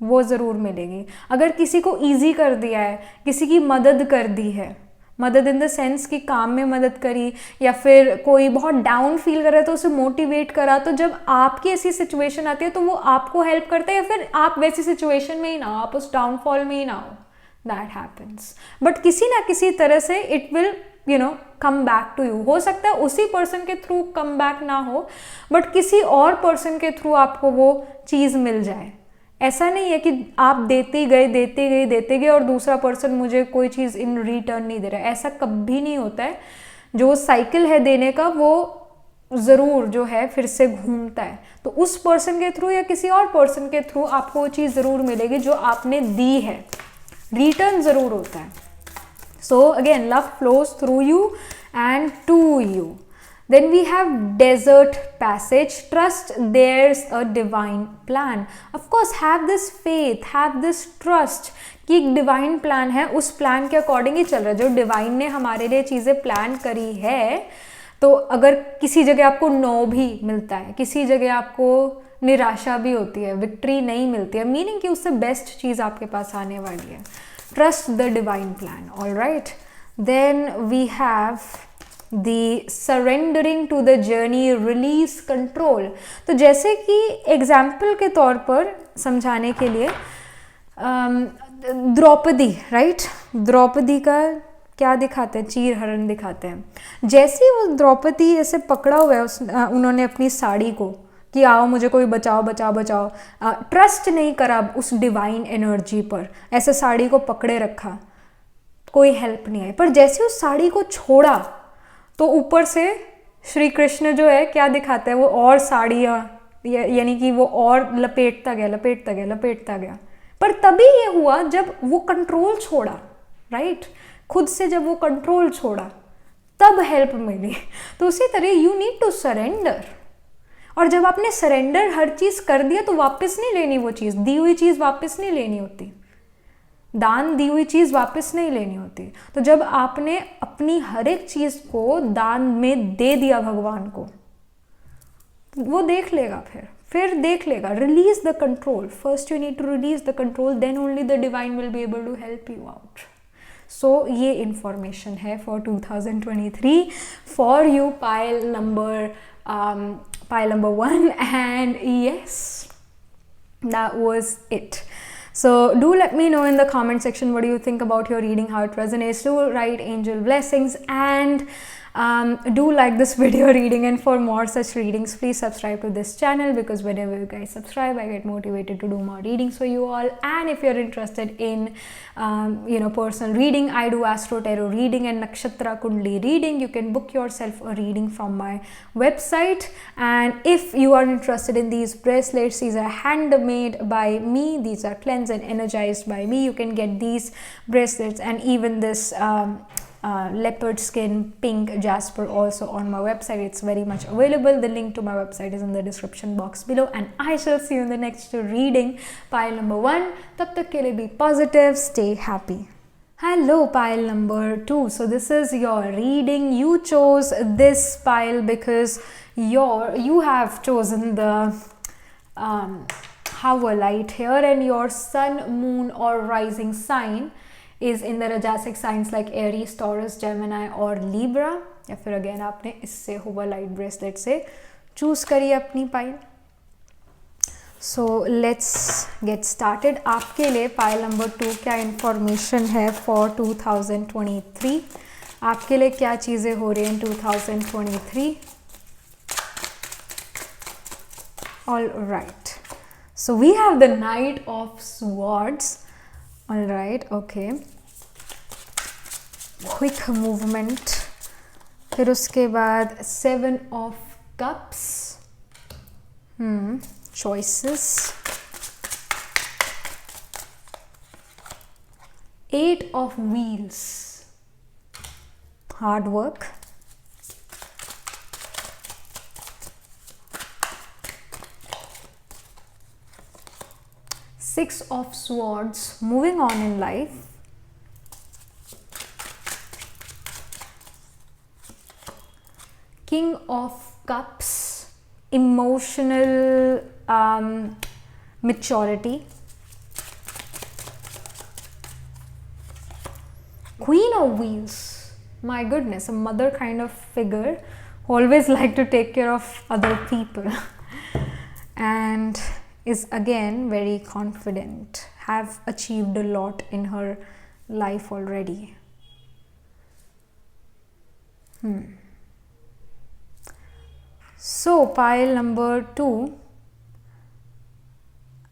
वो ज़रूर मिलेगी। अगर किसी को ईजी कर दिया है, किसी की मदद कर दी है, मदद इन द सेंस कि काम में मदद करी, या फिर कोई बहुत डाउन फील कर रहा है तो उसे मोटिवेट करा, तो जब आपकी ऐसी सिचुएशन आती है तो वो आपको हेल्प करता है, या फिर आप वैसी सिचुएशन में ही ना हो, आप उस डाउनफॉल में ही ना हो, दैट हैपन्स। बट किसी ना किसी तरह से it will come back to you. हो सकता है उसी पर्सन के थ्रू कम बैक ना हो, बट किसी और पर्सन के थ्रू आपको वो चीज़ मिल जाए। ऐसा नहीं है कि आप देते गए और दूसरा पर्सन मुझे कोई चीज़ इन रिटर्न नहीं दे रहा है, ऐसा कभी नहीं होता है। जो साइकिल है देने का वो ज़रूर जो है फिर से घूमता है, तो उस पर्सन के थ्रू या किसी और पर्सन के थ्रू आपको वो चीज़ ज़रूर मिलेगी जो आपने दी है, रिटर्न ज़रूर होता है। So again, love flows through you and to you. Then we have desert passage. Trust there's a divine plan. Of course, have this faith, have this trust कि एक डिवाइन प्लान है, उस प्लान के according ही चल रहा है। जो divine ने हमारे लिए चीज़ें प्लान करी है, तो अगर किसी जगह आपको नो भी मिलता है, किसी जगह आपको निराशा भी होती है, विक्ट्री नहीं मिलती है, मीनिंग कि उससे बेस्ट चीज़ आपके पास आने वाली है। Trust the divine plan. All right, then we have the surrendering to the journey, release control. तो जैसे कि एग्जाम्पल के तौर पर समझाने के लिए द्रौपदी, राइट, द्रौपदी का क्या दिखाते हैं, चीर हरण दिखाते हैं। जैसे ही वो द्रौपदी ऐसे पकड़ा हुआ है उन्होंने अपनी साड़ी को कि आओ मुझे कोई बचाओ बचाओ बचाओ, ट्रस्ट नहीं करा उस डिवाइन एनर्जी पर, ऐसे साड़ी को पकड़े रखा, कोई हेल्प नहीं आई। पर जैसे उस साड़ी को छोड़ा तो ऊपर से श्री कृष्ण जो है क्या दिखाता है, वो और साड़ियाँ, यानी कि वो और लपेटता गया। पर तभी ये हुआ जब वो कंट्रोल छोड़ा, राइट, खुद से जब वो कंट्रोल छोड़ा तब हेल्प मिली। तो उसी तरह यू नीड टू सरेंडर, और जब आपने सरेंडर हर चीज़ कर दिया तो वापस नहीं लेनी, वो चीज़ दी हुई चीज़ वापस नहीं लेनी होती, दान दी हुई चीज़ वापस नहीं लेनी होती। तो जब आपने अपनी हर एक चीज़ को दान में दे दिया भगवान को, वो देख लेगा, फिर देख लेगा। Release the control, first you need to release the control, then only the divine will be able to help you out. So ये इंफॉर्मेशन है for 2023 for you, pile number 1, and yes, that was it. So do let me know in the comment section what do you think about your reading, how it resonates. Do write angel blessings, and do like this video reading, and for more such readings please subscribe to this channel, because whenever you guys subscribe I get motivated to do more readings for you all. And if you're interested in personal reading, I do astro tarot reading and nakshatra kundli reading. You can book yourself a reading from my website. And if you are interested in these bracelets, these are handmade by me, these are cleansed and energized by me. You can get these bracelets and even this leopard skin pink jasper also on my website. It's very much available. The link to my website is in the description box below, and I shall see you in the next reading, pile number 1. Tab tak ke liye be positive, stay happy. Hello pile number 2. So this is your reading. You chose this pile because you have chosen the hour light here, and your sun, moon or rising sign is in the Rajasic signs like Aries, Taurus, Gemini और Libra, या फिर again आपने इससे hover light bracelet से choose करी अपनी pile. So let's get started. आपके लिए पाइल नंबर 2 क्या इंफॉर्मेशन है फॉर 2023, आपके लिए क्या चीज़ें हो रही हैं 2023। All right, so we have the night of swords. All right, okay, quick movement, फिर उसके बाद 7 of cups, choices, 8 of wheels, hard work, 6 of swords, moving on in life, King of Cups, emotional maturity. Queen of Wheels, my goodness, a mother kind of figure, always like to take care of other people and is again very confident, have achieved a lot in her life already. So pile number 2,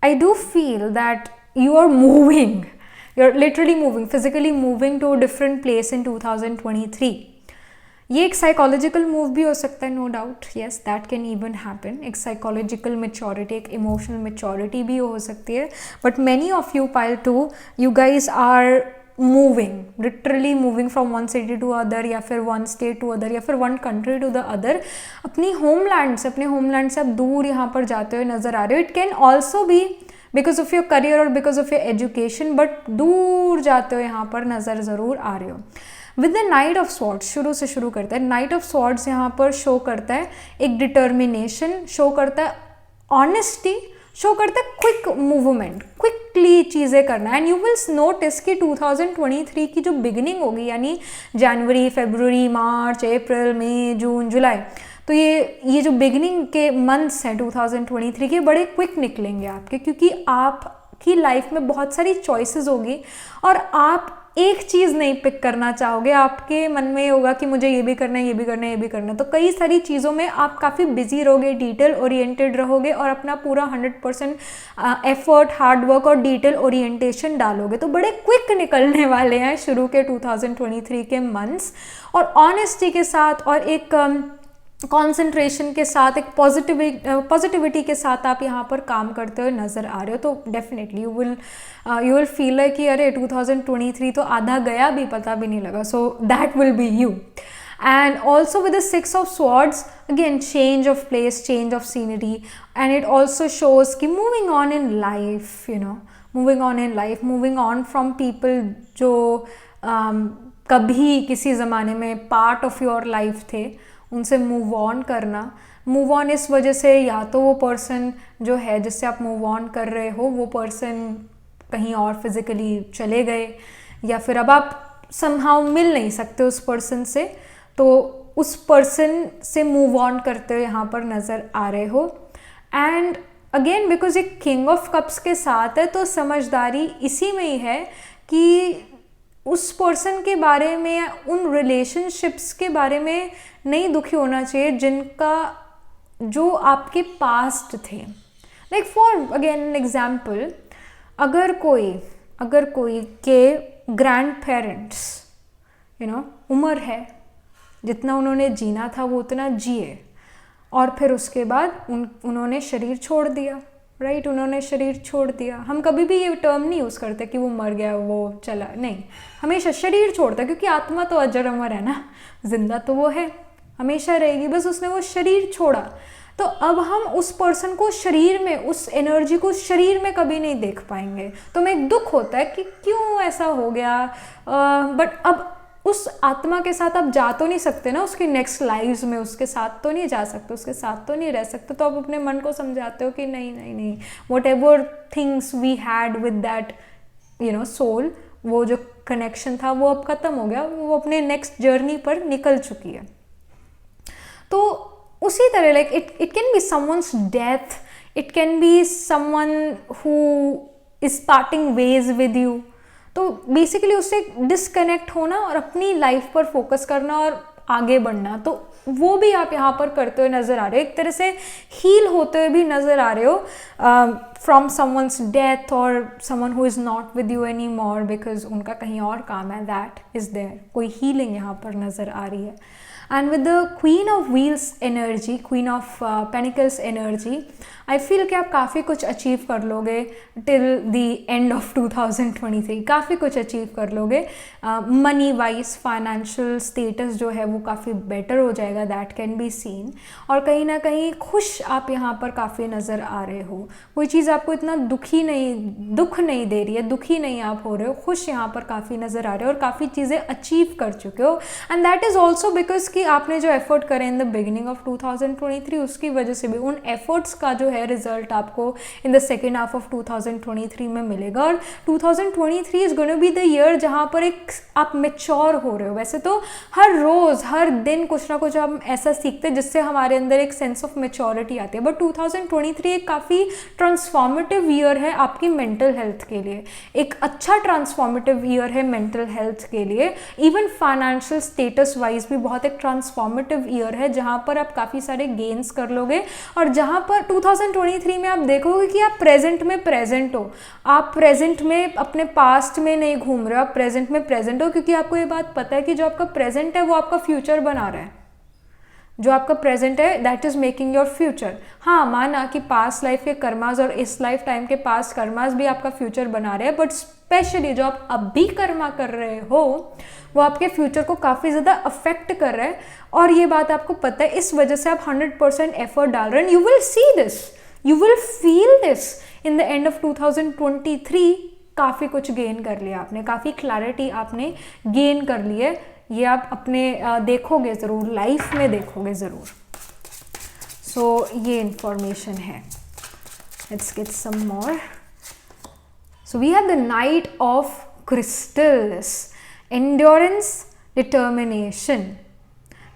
I do feel that you are moving. You're literally moving, physically moving to a different place in 2023. ये एक psychological move भी हो सकता है, no doubt, yes that can even happen. एक psychological maturity, एक emotional maturity भी हो सकती है. But many of you pile 2, you guys are moving, literally moving from one city to other, या फिर वन स्टेट टू अदर, या फिर one country to the other. अपनी होमलैंड से आप दूर यहाँ पर जाते हुए नजर आ रहे हो. It can also be because of your career और because of your education, but दूर जाते हो यहाँ पर नज़र ज़रूर आ रहे हो. With the night of swords, शुरू से शुरू करता है. नाइट ऑफ स्वॉर्ड्स यहाँ पर शो करता है एक डिटर्मिनेशन, शो करता है ऑनेस्टी, शो करता है क्विक मूवमेंट, क्विकली चीज़ें करना. एंड यू विल नोटिस कि 2023 की जो बिगिनिंग होगी, यानी जनवरी, फरवरी, मार्च, अप्रैल, मई, जून, जुलाई, तो ये जो बिगिनिंग के मंथ्स हैं 2023 के, बड़े क्विक निकलेंगे आपके, क्योंकि आपकी लाइफ में बहुत सारी चॉइसेस होगी और आप एक चीज़ नहीं पिक करना चाहोगे. आपके मन में होगा कि मुझे ये भी करना है, ये भी करना है, ये भी करना है. तो कई सारी चीज़ों में आप काफ़ी बिजी रहोगे, डिटेल ओरिएंटेड रहोगे और अपना पूरा 100% एफर्ट, हार्डवर्क और डिटेल ओरिएंटेशन डालोगे. तो बड़े क्विक निकलने वाले हैं शुरू के 2023 के मंथ्स, और ऑनेस्टी के साथ और एक कॉन्सेंट्रेशन के साथ, एक पॉजिटिविटी के साथ आप यहाँ पर काम करते हुए नज़र आ रहे हो. तो definitely you will feel like कि अरे 2023 तो आधा गया भी पता भी नहीं लगा. So that will be you. And also with the 6 of Swords, again change of place, change of scenery, and it also shows कि moving on in life, you know, moving on in life, moving on from people जो कभी किसी ज़माने में part of your life थे, उनसे move on करना. Move on इस वजह से, या तो वो पर्सन जो है जिससे आप मूव ऑन कर रहे हो, वो पर्सन कहीं और फिज़िकली चले गए, या फिर अब आप समहाउ मिल नहीं सकते उस पर्सन से, तो उस पर्सन से मूव ऑन करते हुए यहाँ पर नज़र आ रहे हो. एंड अगेन बिकॉज एक किंग ऑफ कप्स के साथ है, तो समझदारी इसी में ही है कि उस पर्सन के बारे में, उन रिलेशनशिप्स के बारे में नहीं दुखी होना चाहिए जिनका, जो आपके पास्ट थे. Like for again an example, अगर कोई के ग्रैंड पेरेंट्स, यू नो, उम्र है, जितना उन्होंने जीना था वो उतना जिए, और फिर उसके बाद उन्होंने शरीर छोड़ दिया, राइट, उन्होंने शरीर छोड़ दिया. हम कभी भी ये टर्म नहीं यूज़ करते कि वो मर गया, वो चला, नहीं, हमेशा शरीर छोड़ता, क्योंकि आत्मा तो अजर अमर है ना, जिंदा तो वो है, हमेशा रहेगी, बस उसने वो शरीर छोड़ा. तो अब हम उस पर्सन को शरीर में, उस एनर्जी को शरीर में कभी नहीं देख पाएंगे. तो हमें एक दुख होता है कि क्यों ऐसा हो गया, बट अब उस आत्मा के साथ आप जा तो नहीं सकते ना, उसकी नेक्स्ट लाइव्स में उसके साथ तो नहीं जा सकते, उसके साथ तो नहीं रह सकते. तो आप अपने मन को समझाते हो कि नहीं नहीं नहीं, whatever things we had with that, you know, soul, वो जो कनेक्शन था वो अब ख़त्म हो गया, वो अपने नेक्स्ट जर्नी पर निकल चुकी है. तो उसी तरह like it can be someone's death, it can be someone who is parting ways with you. तो बेसिकली उससे डिस्कनेक्ट होना और अपनी लाइफ पर फोकस करना और आगे बढ़ना, तो वो भी आप यहाँ पर करते हुए नज़र आ रहे हो. एक तरह से हील होते हुए भी नज़र आ रहे हो फ्रॉम समवन्स डेथ और someone who is not with you any more, because उनका कहीं और काम है, दैट इज़ देयर. कोई हीलिंग यहाँ पर नज़र आ रही है. And with the Queen of Wheels energy, Queen of Pentacles energy, I feel कि आप काफ़ी कुछ अचीव कर लोगे till the end of 2023. काफ़ी कुछ अचीव कर लोगे. मनी वाइज फाइनेंशियल स्टेटस जो है वो काफ़ी बेटर हो जाएगा, दैट कैन बी सीन. और कहीं ना कहीं खुश आप यहाँ पर काफ़ी नज़र आ रहे हो. कोई चीज़ आपको इतना दुख नहीं दे रही है, दुखी नहीं आप हो रहे हो, खुश यहाँ पर काफ़ी नज़र आ रहे हो और काफ़ी चीज़ें अचीव कर चुके हो. And that is also because कि आपने जो एफर्ट करे इन द बिगिनिंग ऑफ 2023 उसकी वजह से भी उन एफर्ट्स का जो है रिजल्ट आपको in the second half of 2023 में मिलेगा। और 2023 is gonna be the year जहाँ पर एक आप मेच्योर हो रहे हो। वैसे तो हर रोज़ हर दिन कुछ ना कुछ हम ऐसा सीखते हैं जिससे हमारे अंदर एक सेंस ऑफ मेच्योरिटी आती है, बट 2023 एक काफ़ी ट्रांसफॉर्मेटिव ईयर है आपकी मेंटल हेल्थ के लिए। एक अच्छा ट्रांसफॉर्मेटिव ईयर है मेंटल हेल्थ के लिए। इवन फाइनेंशियल स्टेटस वाइज भी बहुत एक ट्रांसफॉर्मेटिव ईयर है जहाँ पर आप काफ़ी सारे गेन्स कर लोगे और जहाँ पर 2023 में आप देखोगे कि आप प्रेजेंट में प्रेजेंट हो। आप प्रेजेंट में अपने पास्ट में नहीं घूम रहे हो, आप प्रेजेंट में प्रेजेंट हो, क्योंकि आपको ये बात पता है कि जो आपका प्रेजेंट है वो आपका फ्यूचर बना रहा है। जो आपका प्रेजेंट है that is making your future. हाँ, माना कि पास्ट लाइफ के कर्मास और इस लाइफ टाइम के पास्ट कर्मास भी आपका फ्यूचर बना रहे हैं, बट स्पेशली जो आप अभी कर्मा कर रहे हो वो आपके फ्यूचर को काफ़ी ज़्यादा अफेक्ट कर रहा है और ये बात आपको पता है। इस वजह से आप 100% एफर्ट डाल रहे हैं। You will see this, you will feel this in the end of 2023। काफ़ी कुछ गेन कर लिया आपने, काफ़ी क्लैरिटी आपने गेन कर ली है। ये आप अपने देखोगे ज़रूर, लाइफ में देखोगे ज़रूर। सो ये इंफॉर्मेशन है। Let's get some more. So we have the night of crystals, endurance, determination.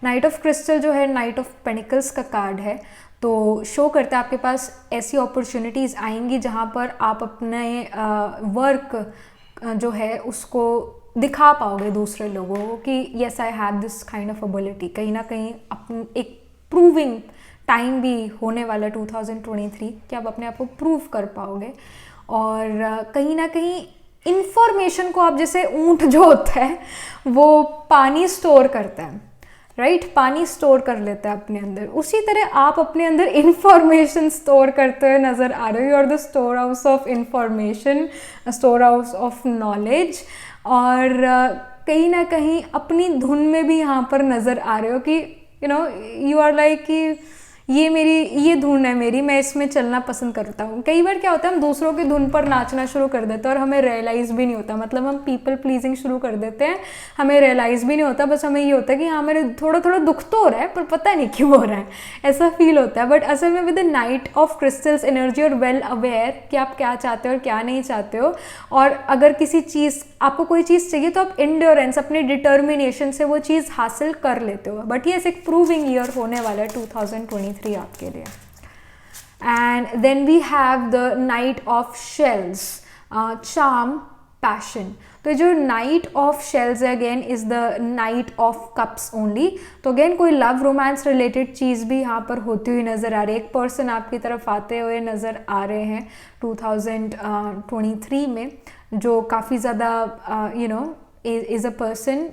Knight of crystal जो है नाइट ऑफ पेनिकल्स का कार्ड है, तो शो करता है आपके पास ऐसी अपॉर्चुनिटीज़ आएंगी जहाँ पर आप अपने वर्क जो है उसको दिखा पाओगे दूसरे लोगों को कि yes I have this kind of ability. कहीं ना कहीं अपन एक प्रूविंग टाइम भी होने वाला 2023 कि आप अपने आप को प्रूव कर पाओगे। और कहीं ना कहीं इंफॉर्मेशन को आप, जैसे ऊंट जो होता है वो पानी स्टोर करता है, राइट, पानी स्टोर कर लेता है अपने अंदर, उसी तरह आप अपने अंदर इंफॉर्मेशन स्टोर करते हुए नज़र आ रहे हो। You are the store house of information, store house of knowledge. और कहीं ना कहीं अपनी धुन में भी यहाँ पर नज़र आ रहे हो कि यू आर लाइक कि ये धुन है मेरी, मैं इसमें चलना पसंद करता हूँ। कई बार क्या होता है हम दूसरों की धुन पर नाचना शुरू कर देते हैं और हमें रियलाइज़ भी नहीं होता, मतलब हम पीपल प्लीजिंग शुरू कर देते हैं, हमें रियलाइज़ भी नहीं होता, बस हमें ये होता है कि हाँ मेरे थोड़ा थोड़ा दुख तो हो रहा है पर पता नहीं क्यों हो रहा है, ऐसा फील होता है। बट असल में with the night of crystals energy और वेल अवेयर कि आप क्या चाहते हो और क्या नहीं चाहते हो। और अगर किसी चीज़ आपको कोई चीज़ चाहिए तो आप इंड्योरेंस, अपनी डिटर्मिनेशन से वो चीज़ हासिल कर लेते हो। बट ये एक प्रूविंग ईयर होने वाला है 2023 आपके लिए। And then we have the night of shells, charm, passion. तो जो नाइट ऑफ शेल्स है again is the night of cups only. तो अगेन कोई लव रोमांस रिलेटेड चीज़ भी यहाँ पर होती हुई नज़र आ रही है। एक पर्सन आपकी तरफ आते हुए नज़र आ रहे हैं 2023 में, जो काफ़ी ज़्यादा इज़ अ पर्सन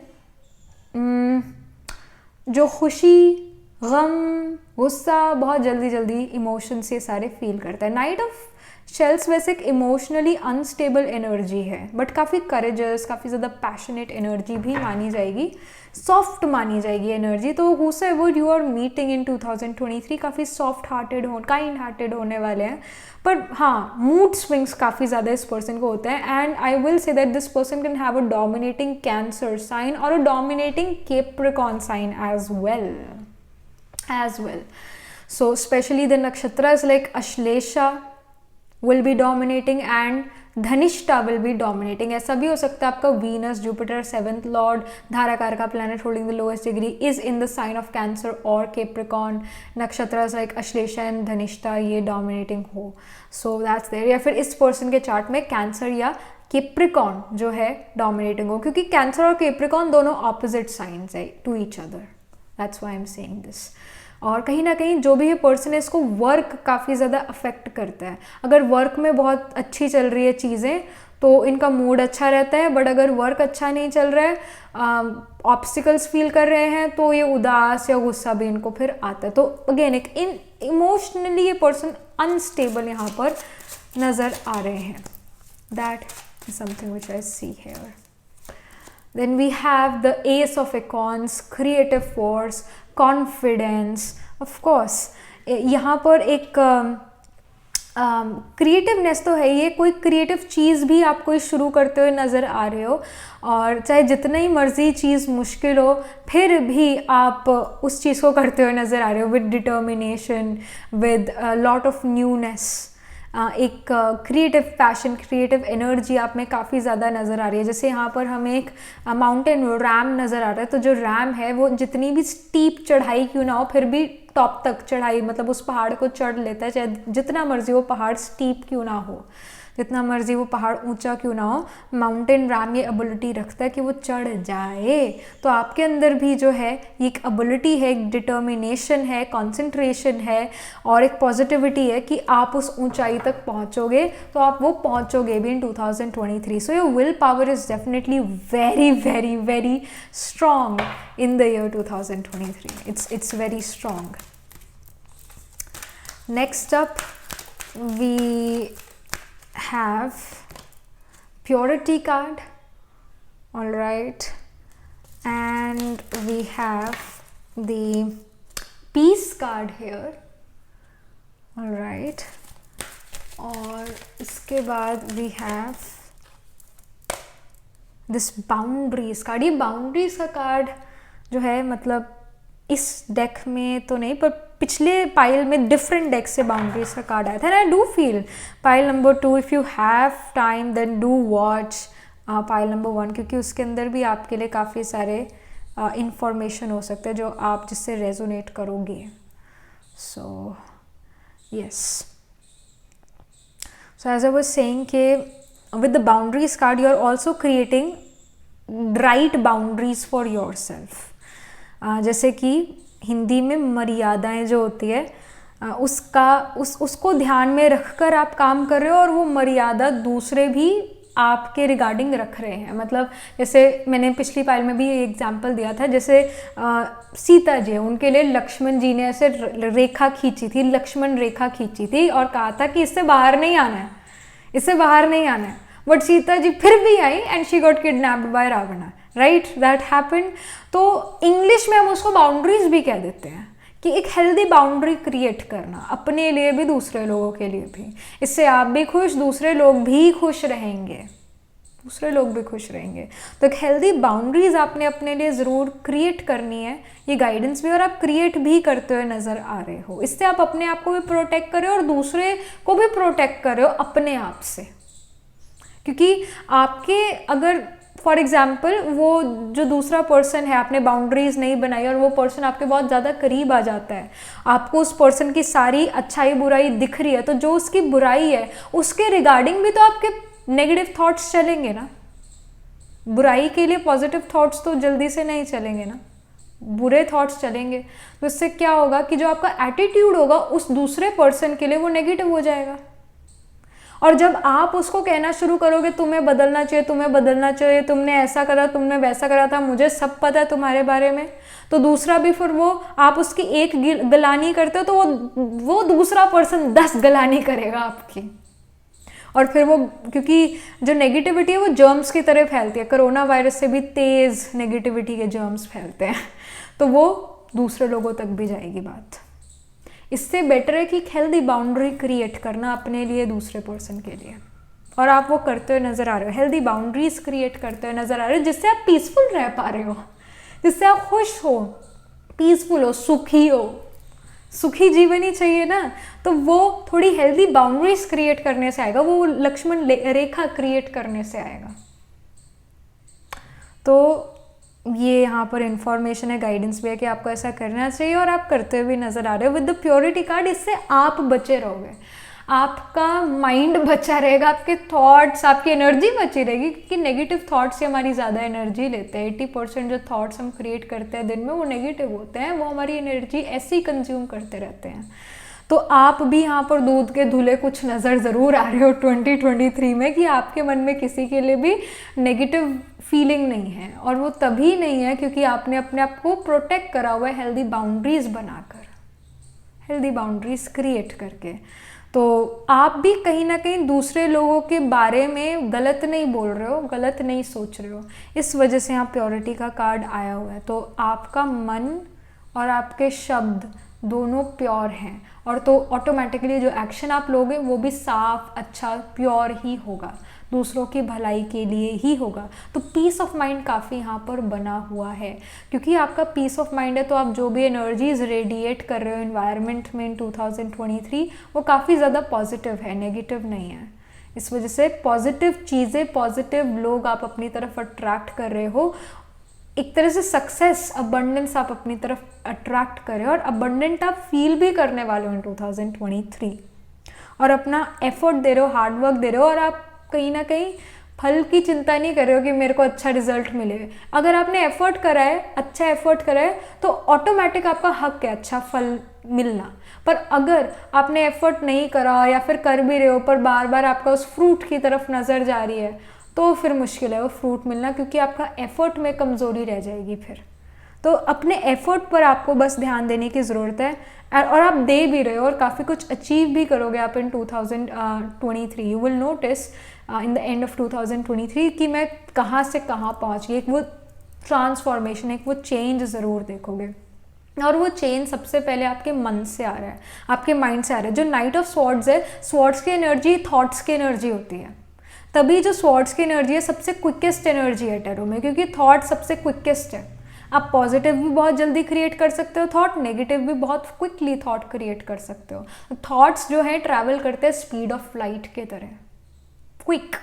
जो खुशी, गम, गुस्सा बहुत जल्दी जल्दी इमोशंस ये सारे फील करता है। नाइट ऑफ शेल्स वैसे एक इमोशनली अनस्टेबल एनर्जी है, बट काफ़ी करेजस, काफ़ी ज़्यादा पैशनेट एनर्जी भी मानी जाएगी, सॉफ्ट मानी जाएगी एनर्जी। तो whosoever you are meeting in 2023 काफ़ी सॉफ्ट हार्टेड काइंड हार्टेड होने वाले हैं। पर हाँ, मूड स्विंग्स काफ़ी ज़्यादा इस पर्सन को होते हैं। And I will say that this person can have a dominating Cancer sign और a dominating Capricorn sign as well. So especially the nakshatras like Ashlesha will be dominating and Dhanishta will be dominating. ऐसा भी हो सकता है आपका Venus, Jupiter, 7th Lord, धाराकार का planet holding the lowest degree is in the sign of Cancer or Capricorn. नक्षत्ras like Ashlesha and Dhanishta ये dominating हो. So that's there. या फिर इस person के chart में Cancer या Capricorn जो है dominating हो, क्योंकि Cancer और Capricorn दोनों opposite signs है to each other. That's why I'm saying this. और कहीं ना कहीं जो भी ये पर्सन है इसको वर्क काफ़ी ज़्यादा अफेक्ट करता है। अगर वर्क में बहुत अच्छी चल रही है चीज़ें तो इनका मूड अच्छा रहता है, बट अगर वर्क अच्छा नहीं चल रहा है, ऑब्स्टिकल्स फील कर रहे हैं, तो ये उदास या गुस्सा भी इनको फिर आता है। तो अगेन एक इमोशनली ये पर्सन अनस्टेबल यहाँ पर नज़र आ रहे हैं। That is something which I see here. Then we have the Ace of Icons, creative force, confidence. Of course, यहाँ पर एक क्रिएटिवनेस तो है, ये कोई क्रिएटिव चीज़ भी आप कोई शुरू करते हुए नज़र आ रहे हो, और चाहे जितना ही मर्जी चीज़ मुश्किल हो फिर भी आप उस चीज़ को करते हुए नज़र आ रहे हो with determination, with lot of newness. एक क्रिएटिव पैशन, क्रिएटिव एनर्जी आप में काफ़ी ज़्यादा नज़र आ रही है। जैसे यहाँ पर हमें एक माउंटेन रैम नज़र आ रहा है, तो जो रैम है वो जितनी भी स्टीप चढ़ाई क्यों ना हो फिर भी टॉप तक चढ़ाई, मतलब उस पहाड़ को चढ़ लेता है, चाहे जितना मर्जी वो पहाड़ स्टीप क्यों ना हो, जितना मर्जी वो पहाड़ ऊंचा क्यों ना हो, माउंटेन रैम ये एबिलिटी रखता है कि वो चढ़ जाए। तो आपके अंदर भी जो है ये एक एबिलिटी है, एक डिटर्मिनेशन है, कंसंट्रेशन है और एक पॉजिटिविटी है कि आप उस ऊंचाई तक पहुंचोगे, तो आप वो पहुंचोगे भी इन 2023। So your will power is definitely very very very strong in the year 2023. It's very strong. Next up we have purity card, all right, and we have the peace card here, all right, और इसके बाद we have this boundaries card। ये boundaries का card जो है, मतलब इस deck में तो नहीं पर पिछले पाइल में डिफरेंट डेक से बाउंड्रीज का कार्ड आया था। I do feel pile number 2, if you have time then do watch pile number 1, क्योंकि उसके अंदर भी आपके लिए काफ़ी सारे इंफॉर्मेशन हो सकते हैं जो आप जिससे रेजोनेट करोगे। So yes, so as I was saying कि with the boundaries card you are also creating right boundaries for yourself। जैसे कि हिंदी में मर्यादाएं जो होती है उसको ध्यान में रखकर आप काम कर रहे हो, और वो मर्यादा दूसरे भी आपके रिगार्डिंग रख रहे हैं। मतलब जैसे मैंने पिछली फाइल में भी एग्जांपल दिया था, जैसे सीता जी, उनके लिए लक्ष्मण जी ने ऐसे रेखा खींची थी, लक्ष्मण रेखा खींची थी और कहा था कि इससे बाहर नहीं आना है, इससे बाहर नहीं आना है, बट सीता जी फिर भी आई and she got kidnapped by Ravan, right, that happened. तो इंग्लिश में हम उसको बाउंड्रीज भी कह देते हैं कि एक हेल्दी बाउंड्री क्रिएट करना अपने लिए भी दूसरे लोगों के लिए भी, इससे आप भी खुश, दूसरे लोग भी खुश रहेंगे, दूसरे लोग भी खुश रहेंगे। तो एक हेल्दी बाउंड्रीज आपने अपने लिए ज़रूर क्रिएट करनी है, ये गाइडेंस भी और आप क्रिएट भी करते हुए नज़र आ रहे हो। इससे आप अपने आप को भी प्रोटेक्ट कर रहे हो और दूसरे को भी प्रोटेक्ट कर रहे हो अपने आप से, क्योंकि आपके अगर फॉर एग्जाम्पल वो जो दूसरा पर्सन है, आपने बाउंड्रीज नहीं बनाई और वो पर्सन आपके बहुत ज़्यादा करीब आ जाता है, आपको उस पर्सन की सारी अच्छाई बुराई दिख रही है, तो जो उसकी बुराई है उसके रिगार्डिंग भी तो आपके नेगेटिव थॉट्स चलेंगे ना। बुराई के लिए पॉजिटिव थॉट्स तो जल्दी से नहीं चलेंगे ना, बुरे थॉट्स चलेंगे। तो इससे क्या होगा कि जो आपका एटीट्यूड होगा उस दूसरे पर्सन के लिए वो नेगेटिव हो जाएगा। और जब आप उसको कहना शुरू करोगे तुम्हें बदलना चाहिए, तुम्हें बदलना चाहिए, तुमने ऐसा करा, तुमने वैसा करा था, मुझे सब पता है तुम्हारे बारे में, तो दूसरा भी फिर वो, आप उसकी एक गलानी करते हो तो वो दूसरा पर्सन 10 गलानी करेगा आपकी। और फिर वो, क्योंकि जो नेगेटिविटी है वो जर्म्स की तरह फैलती है, कोरोना वायरस से भी तेज़ नेगेटिविटी के जर्म्स फैलते हैं, तो वो दूसरे लोगों तक भी जाएगी बात। इससे बेटर है कि हेल्दी बाउंड्री क्रिएट करना अपने लिए, दूसरे पर्सन के लिए, और आप वो करते हुए नज़र आ रहे हो, हेल्दी बाउंड्रीज क्रिएट करते हुए नज़र आ रहे हो, जिससे आप पीसफुल रह पा रहे हो, जिससे आप खुश हो, पीसफुल हो, सुखी हो। सुखी जीवन ही चाहिए ना, तो वो थोड़ी हेल्दी बाउंड्रीज क्रिएट करने से आएगा, वो लक्ष्मण रेखा क्रिएट करने से आएगा। तो ये यहाँ पर इंफॉर्मेशन है, गाइडेंस भी है कि आपको ऐसा करना चाहिए और आप करते हुए भी नज़र आ रहे हो विद द प्योरिटी कार्ड। इससे आप बचे रहोगे, आपका माइंड बचा रहेगा, आपके थॉट्स, आपकी एनर्जी बची रहेगी, क्योंकि नेगेटिव थॉट्स से हमारी ज़्यादा एनर्जी लेते हैं। 80% जो थॉट्स हम क्रिएट करते हैं दिन में वो नेगेटिव होते हैं, वो हमारी एनर्जी ऐसे ही कंज्यूम करते रहते हैं। तो आप भी यहाँ पर दूध के धुले कुछ नज़र ज़रूर आ रहे हो 2023 में, कि आपके मन में किसी के लिए भी नेगेटिव फीलिंग नहीं है, और वो तभी नहीं है क्योंकि आपने अपने आप को प्रोटेक्ट करा हुआ है हेल्दी बाउंड्रीज बनाकर, हेल्दी बाउंड्रीज क्रिएट करके। तो आप भी कहीं ना कहीं दूसरे लोगों के बारे में गलत नहीं बोल रहे हो, गलत नहीं सोच रहे हो, इस वजह से यहाँ प्योरिटी का कार्ड आया हुआ है। तो आपका मन और आपके शब्द दोनों प्योर हैं, और तो ऑटोमेटिकली जो एक्शन आप लोगे वो भी साफ, अच्छा, प्योर ही होगा, दूसरों की भलाई के लिए ही होगा। तो पीस ऑफ माइंड काफ़ी यहाँ पर बना हुआ है, क्योंकि आपका पीस ऑफ माइंड है तो आप जो भी एनर्जीज रेडिएट कर रहे हो इन्वायरमेंट में इन 2023 वो काफ़ी ज़्यादा पॉजिटिव है, नेगेटिव नहीं है। इस वजह से पॉजिटिव चीज़ें, पॉजिटिव लोग आप अपनी तरफ अट्रैक्ट कर रहे हो। एक तरह से सक्सेस, अबंडेंस आप अपनी तरफ अट्रैक्ट कर रहे हो और अबंडेंट आप फील भी करने वाले हो इन 2023, और अपना एफर्ट दे रहे हो, हार्डवर्क दे रहे हो, और आप कहीं ना कहीं फल की चिंता नहीं कर रहे हो कि मेरे को अच्छा रिजल्ट मिले। अगर आपने एफर्ट करा है, अच्छा एफर्ट करा है, तो ऑटोमेटिक आपका हक है अच्छा फल मिलना। पर अगर आपने एफर्ट नहीं करा या फिर कर भी रहे हो पर बार बार आपका उस फ्रूट की तरफ नज़र जा रही है, तो फिर मुश्किल है वो फ्रूट मिलना, क्योंकि आपका एफर्ट में कमज़ोरी रह जाएगी फिर। तो अपने एफर्ट पर आपको बस ध्यान देने की ज़रूरत है, और आप दे भी रहे हो और काफ़ी कुछ अचीव भी करोगे आप इन 2023। You will notice in the end of 2023 कि मैं कहाँ से कहाँ पहुँच गई। एक वो ट्रांसफॉर्मेशन, एक वो चेंज ज़रूर देखोगे, और वो चेंज सबसे पहले आपके मन से आ रहा है, आपके माइंड से आ रहा है। जो नाइट ऑफ स्वॉर्ड्स है, स्वॉर्ड्स की एनर्जी थॉट्स की एनर्जी होती है, तभी जो स्वॉर्ड्स की एनर्जी है सबसे क्विकेस्ट एनर्जी है टैरो में, क्योंकि थॉट सबसे क्विकेस्ट है। आप पॉजिटिव भी बहुत जल्दी क्रिएट कर सकते हो थॉट, नेगेटिव भी बहुत क्विकली थॉट क्रिएट कर सकते हो। थॉट्स जो है ट्रैवल करते हैं स्पीड ऑफ लाइट के तरह, क्विक,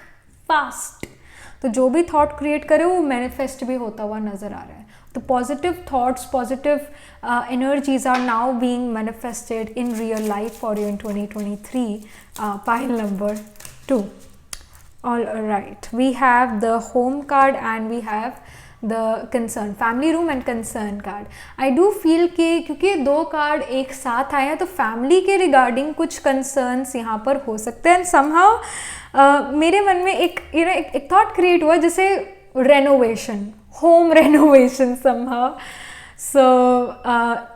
फास्ट। तो जो भी थॉट क्रिएट करे वो मैनिफेस्ट भी होता हुआ नज़र आ रहा है। तो positive thoughts, positive energies are now being manifested in real life for you in 2023. Pile number 2. All right, we have the home card and we have the concern, family room and concern card. I do feel कि क्योंकि दो card एक साथ आए हैं तो family के regarding कुछ कंसर्न्स यहाँ पर हो सकते हैं। समहाउ मेरे मन में एक थॉट क्रिएट हुआ, जैसे renovation, home renovation somehow. So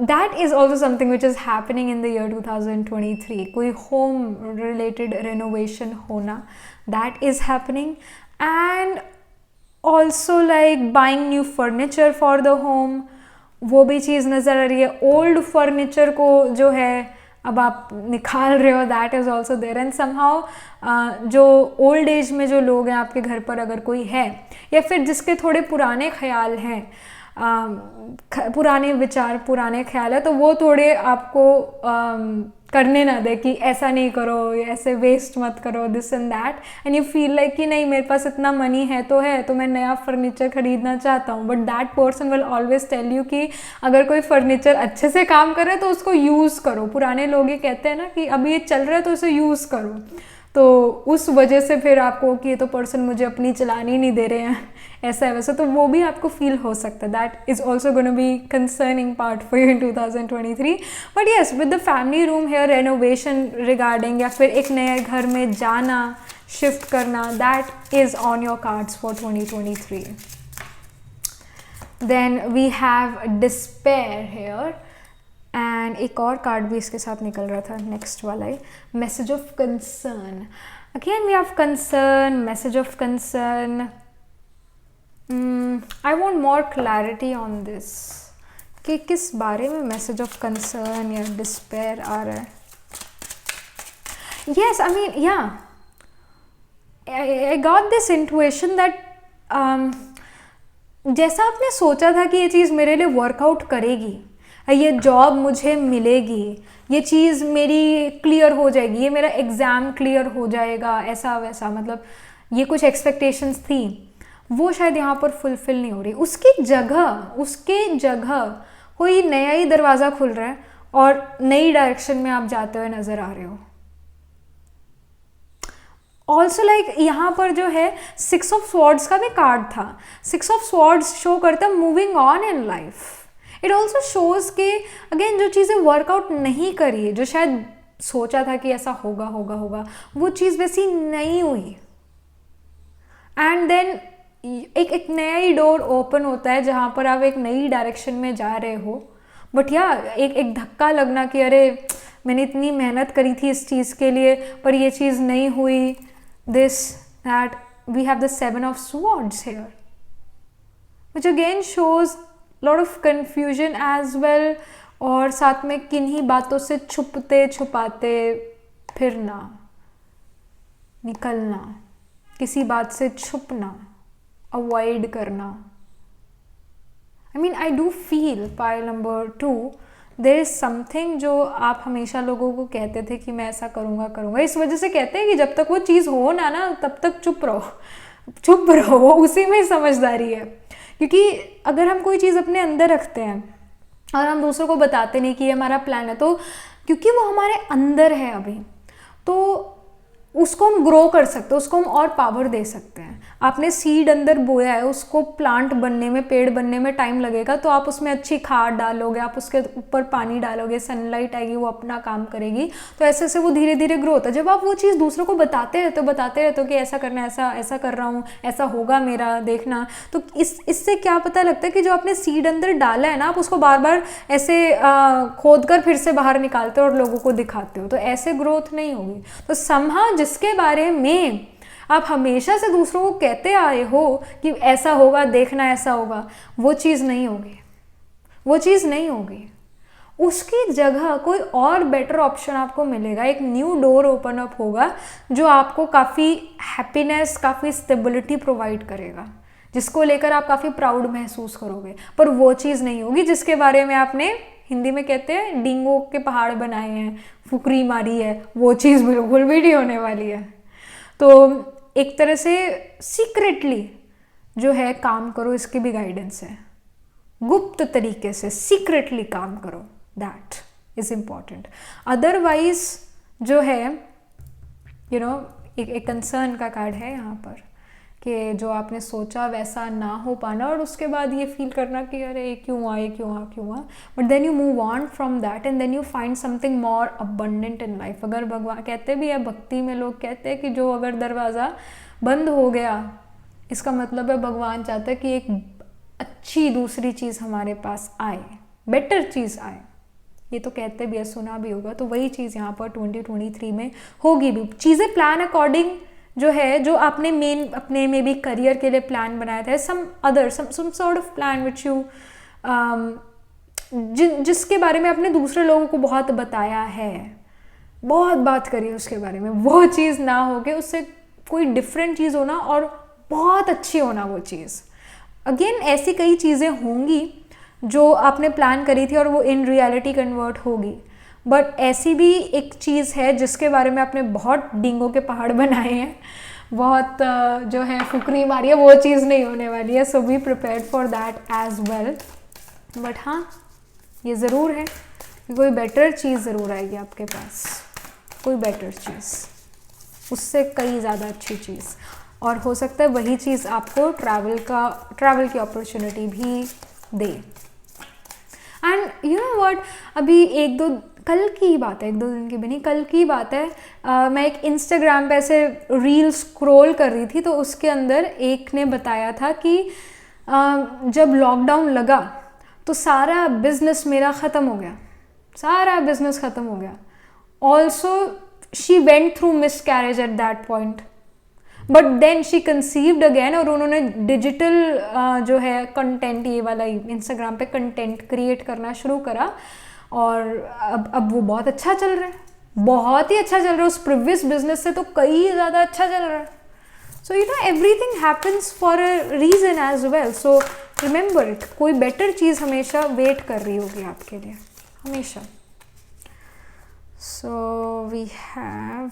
that is also something which is happening in the year 2023. कोई home related renovation होना, that is happening. And also like buying new furniture for the home, वो भी चीज़ नज़र आ रही है। ओल्ड फर्नीचर को जो है अब आप निकाल रहे हो, that is also there. And somehow जो ओल्ड एज में जो लोग हैं आपके घर पर, अगर कोई है या फिर जिसके थोड़े पुराने ख्याल हैं, पुराने विचार, पुराने ख्याल है, तो वो थोड़े आपको करने ना दे कि ऐसा नहीं करो, ऐसे वेस्ट मत करो, this and that. And you feel like कि नहीं मेरे पास इतना मनी है तो मैं नया फर्नीचर खरीदना चाहता हूँ। But that person will always tell you कि अगर कोई फर्नीचर अच्छे से काम कर रहा है तो उसको यूज़ करो। पुराने लोग ये कहते हैं ना कि अभी ये चल रहा है तो उसे यूज़ करो। तो उस वजह से फिर आपको कि ये तो पर्सन मुझे अपनी चलानी नहीं दे रहे हैं, ऐसा है वैसा, तो वो भी आपको फील हो सकता है। That is also gonna be concerning part for you in 2023। But yes, with the family room here renovation regarding, या फिर एक नए घर में जाना, शिफ्ट करना, that is on your cards for 2023। Then we have despair here, and एक और कार्ड भी इसके साथ निकल रहा था, नेक्स्ट वाला ही, message of concern. Again we have concern, message of concern. I want more clarity on this कि किस बारे में मैसेज ऑफ कंसर्न या डिस्पेयर आ रहा है। येस, आई मीन या I got this intuition that जैसा आपने सोचा था कि ये चीज़ मेरे लिए वर्कआउट करेगी, ये जॉब मुझे मिलेगी, ये चीज़ मेरी क्लियर हो जाएगी, ये मेरा एग्ज़ाम क्लियर हो जाएगा, ऐसा वैसा, मतलब ये कुछ एक्सपेक्टेशंस थी, वो शायद यहाँ पर फुलफिल नहीं हो रही। उसके जगह कोई नया ही दरवाज़ा खुल रहा है और नई डायरेक्शन में आप जाते हुए नज़र आ रहे हो। ऑल्सो लाइक यहाँ पर जो है 6 ऑफ स्वॉर्ड्स का भी कार्ड था। 6 ऑफ स्वॉर्ड्स शो करता है moving on in life. It also shows कि अगेन जो चीज़ें वर्कआउट नहीं करी, जो शायद सोचा था कि ऐसा होगा, वो चीज़ वैसी नहीं हुई। एंड देन एक नया ही डोर ओपन होता है जहाँ पर आप एक नई डायरेक्शन में जा रहे हो। बट या एक धक्का लगना कि अरे मैंने इतनी मेहनत करी थी इस चीज़ के लिए पर ये चीज़ नहीं हुई। This that we have the 7 of swords here, which again shows lot of confusion as well, और साथ में किन्हीं बातों से छुपते छुपाते फिरना, निकलना, किसी बात से छुपना, अवॉइड करना। I mean, I do feel pile number 2 there is something जो आप हमेशा लोगों को कहते थे कि मैं ऐसा करूँगा, इस वजह से कहते हैं कि जब तक वो चीज़ हो ना तब तक चुप रहो, वो उसी में समझदारी है। क्योंकि अगर हम कोई चीज़ अपने अंदर रखते हैं और हम दूसरों को बताते नहीं कि ये हमारा प्लान है, तो क्योंकि वो हमारे अंदर है अभी, तो उसको हम ग्रो कर सकते हैं, उसको हम और पावर दे सकते हैं। आपने सीड अंदर बोया है, उसको प्लांट बनने में, पेड़ बनने में टाइम लगेगा, तो आप उसमें अच्छी खाद डालोगे, आप उसके ऊपर पानी डालोगे, सनलाइट आएगी, वो अपना काम करेगी, तो ऐसे ऐसे वो धीरे धीरे ग्रो होता है। जब आप वो चीज़ दूसरों को बताते रहते हो कि ऐसा करना, ऐसा कर रहा हूँ, ऐसा होगा मेरा, देखना, तो इससे क्या पता लगता है कि जो आपने सीड अंदर डाला है ना, आप उसको बार बार ऐसे खोद कर फिर से बाहर निकालते हो और लोगों को दिखाते हो, तो ऐसे ग्रोथ नहीं होगी। तो समहा जिसके बारे में आप हमेशा से दूसरों को कहते आए हो कि ऐसा होगा, देखना ऐसा होगा, वो चीज़ नहीं होगी। उसकी जगह कोई और बेटर ऑप्शन आपको मिलेगा, एक न्यू डोर ओपन अप होगा जो आपको काफ़ी हैप्पीनेस, काफ़ी स्टेबिलिटी प्रोवाइड करेगा, जिसको लेकर आप काफ़ी प्राउड महसूस करोगे। पर वो चीज़ नहीं होगी जिसके बारे में आपने, हिंदी में कहते हैं, डींगों के पहाड़ बनाए हैं, फुकरी मारी है, वो चीज़ बिल्कुल भी नहीं होने वाली है। तो एक तरह से सीक्रेटली जो है काम करो, इसकी भी गाइडेंस है। गुप्त तरीके से सीक्रेटली काम करो, दैट इज इम्पॉर्टेंट। अदरवाइज जो है एक कंसर्न का कार्ड है यहाँ पर कि जो आपने सोचा वैसा ना हो पाना, और उसके बाद ये फील करना कि अरे क्यों हुआ, but then you move on from that and then you find something more abundant in life. अगर भगवान कहते भी है, भक्ति में लोग कहते हैं कि जो अगर दरवाज़ा बंद हो गया, इसका मतलब है भगवान चाहता है कि एक अच्छी दूसरी चीज़ हमारे पास आए, बेटर चीज़ आए। ये तो कहते भी है, सुना भी होगा। तो वही चीज़ यहाँ पर 2023 में होगी भी। चीज़ें प्लान अकॉर्डिंग जो है, जो आपने मेन अपने में भी करियर के लिए प्लान बनाया था, some sort of plan which you जिसके बारे में आपने दूसरे लोगों को बहुत बताया है, बहुत बात करी उसके बारे में, वो चीज़ ना हो के उससे कोई डिफरेंट चीज़ होना और बहुत अच्छी होना वो चीज़। अगेन ऐसी कई चीज़ें होंगी जो आपने प्लान करी थी और वो इन रियलिटी कन्वर्ट होगी, बट ऐसी भी एक चीज़ है जिसके बारे में आपने बहुत डींगों के पहाड़ बनाए हैं, बहुत जो है फुकरी मारी है, वो चीज़ नहीं होने वाली है। So be prepared for that as well. But हाँ, ये ज़रूर है कि कोई बेटर चीज़ ज़रूर आएगी आपके पास, कोई बेटर चीज़, उससे कई ज़्यादा अच्छी चीज़, और हो सकता है वही चीज़ आपको ट्रैवल की अपॉर्चुनिटी भी दे। एंड यू नो व्हाट, अभी कल की बात है, 1-2 दिन की भी नहीं, कल की बात है, मैं एक इंस्टाग्राम पे ऐसे रील स्क्रॉल कर रही थी, तो उसके अंदर एक ने बताया था कि जब लॉकडाउन लगा तो सारा बिजनेस मेरा ख़त्म हो गया, also she went through miscarriage at that point, but then she conceived again, और उन्होंने डिजिटल जो है कंटेंट, ये वाला इंस्टाग्राम पे कंटेंट क्रिएट करना शुरू करा, और अब वो बहुत अच्छा चल रहा है, बहुत ही अच्छा चल रहा है, उस प्रीवियस बिजनेस से तो कई ज़्यादा अच्छा चल रहा है। So you know everything happens for a reason as well, so remember it, कोई बेटर चीज़ हमेशा वेट कर रही होगी आपके लिए, हमेशा। So we have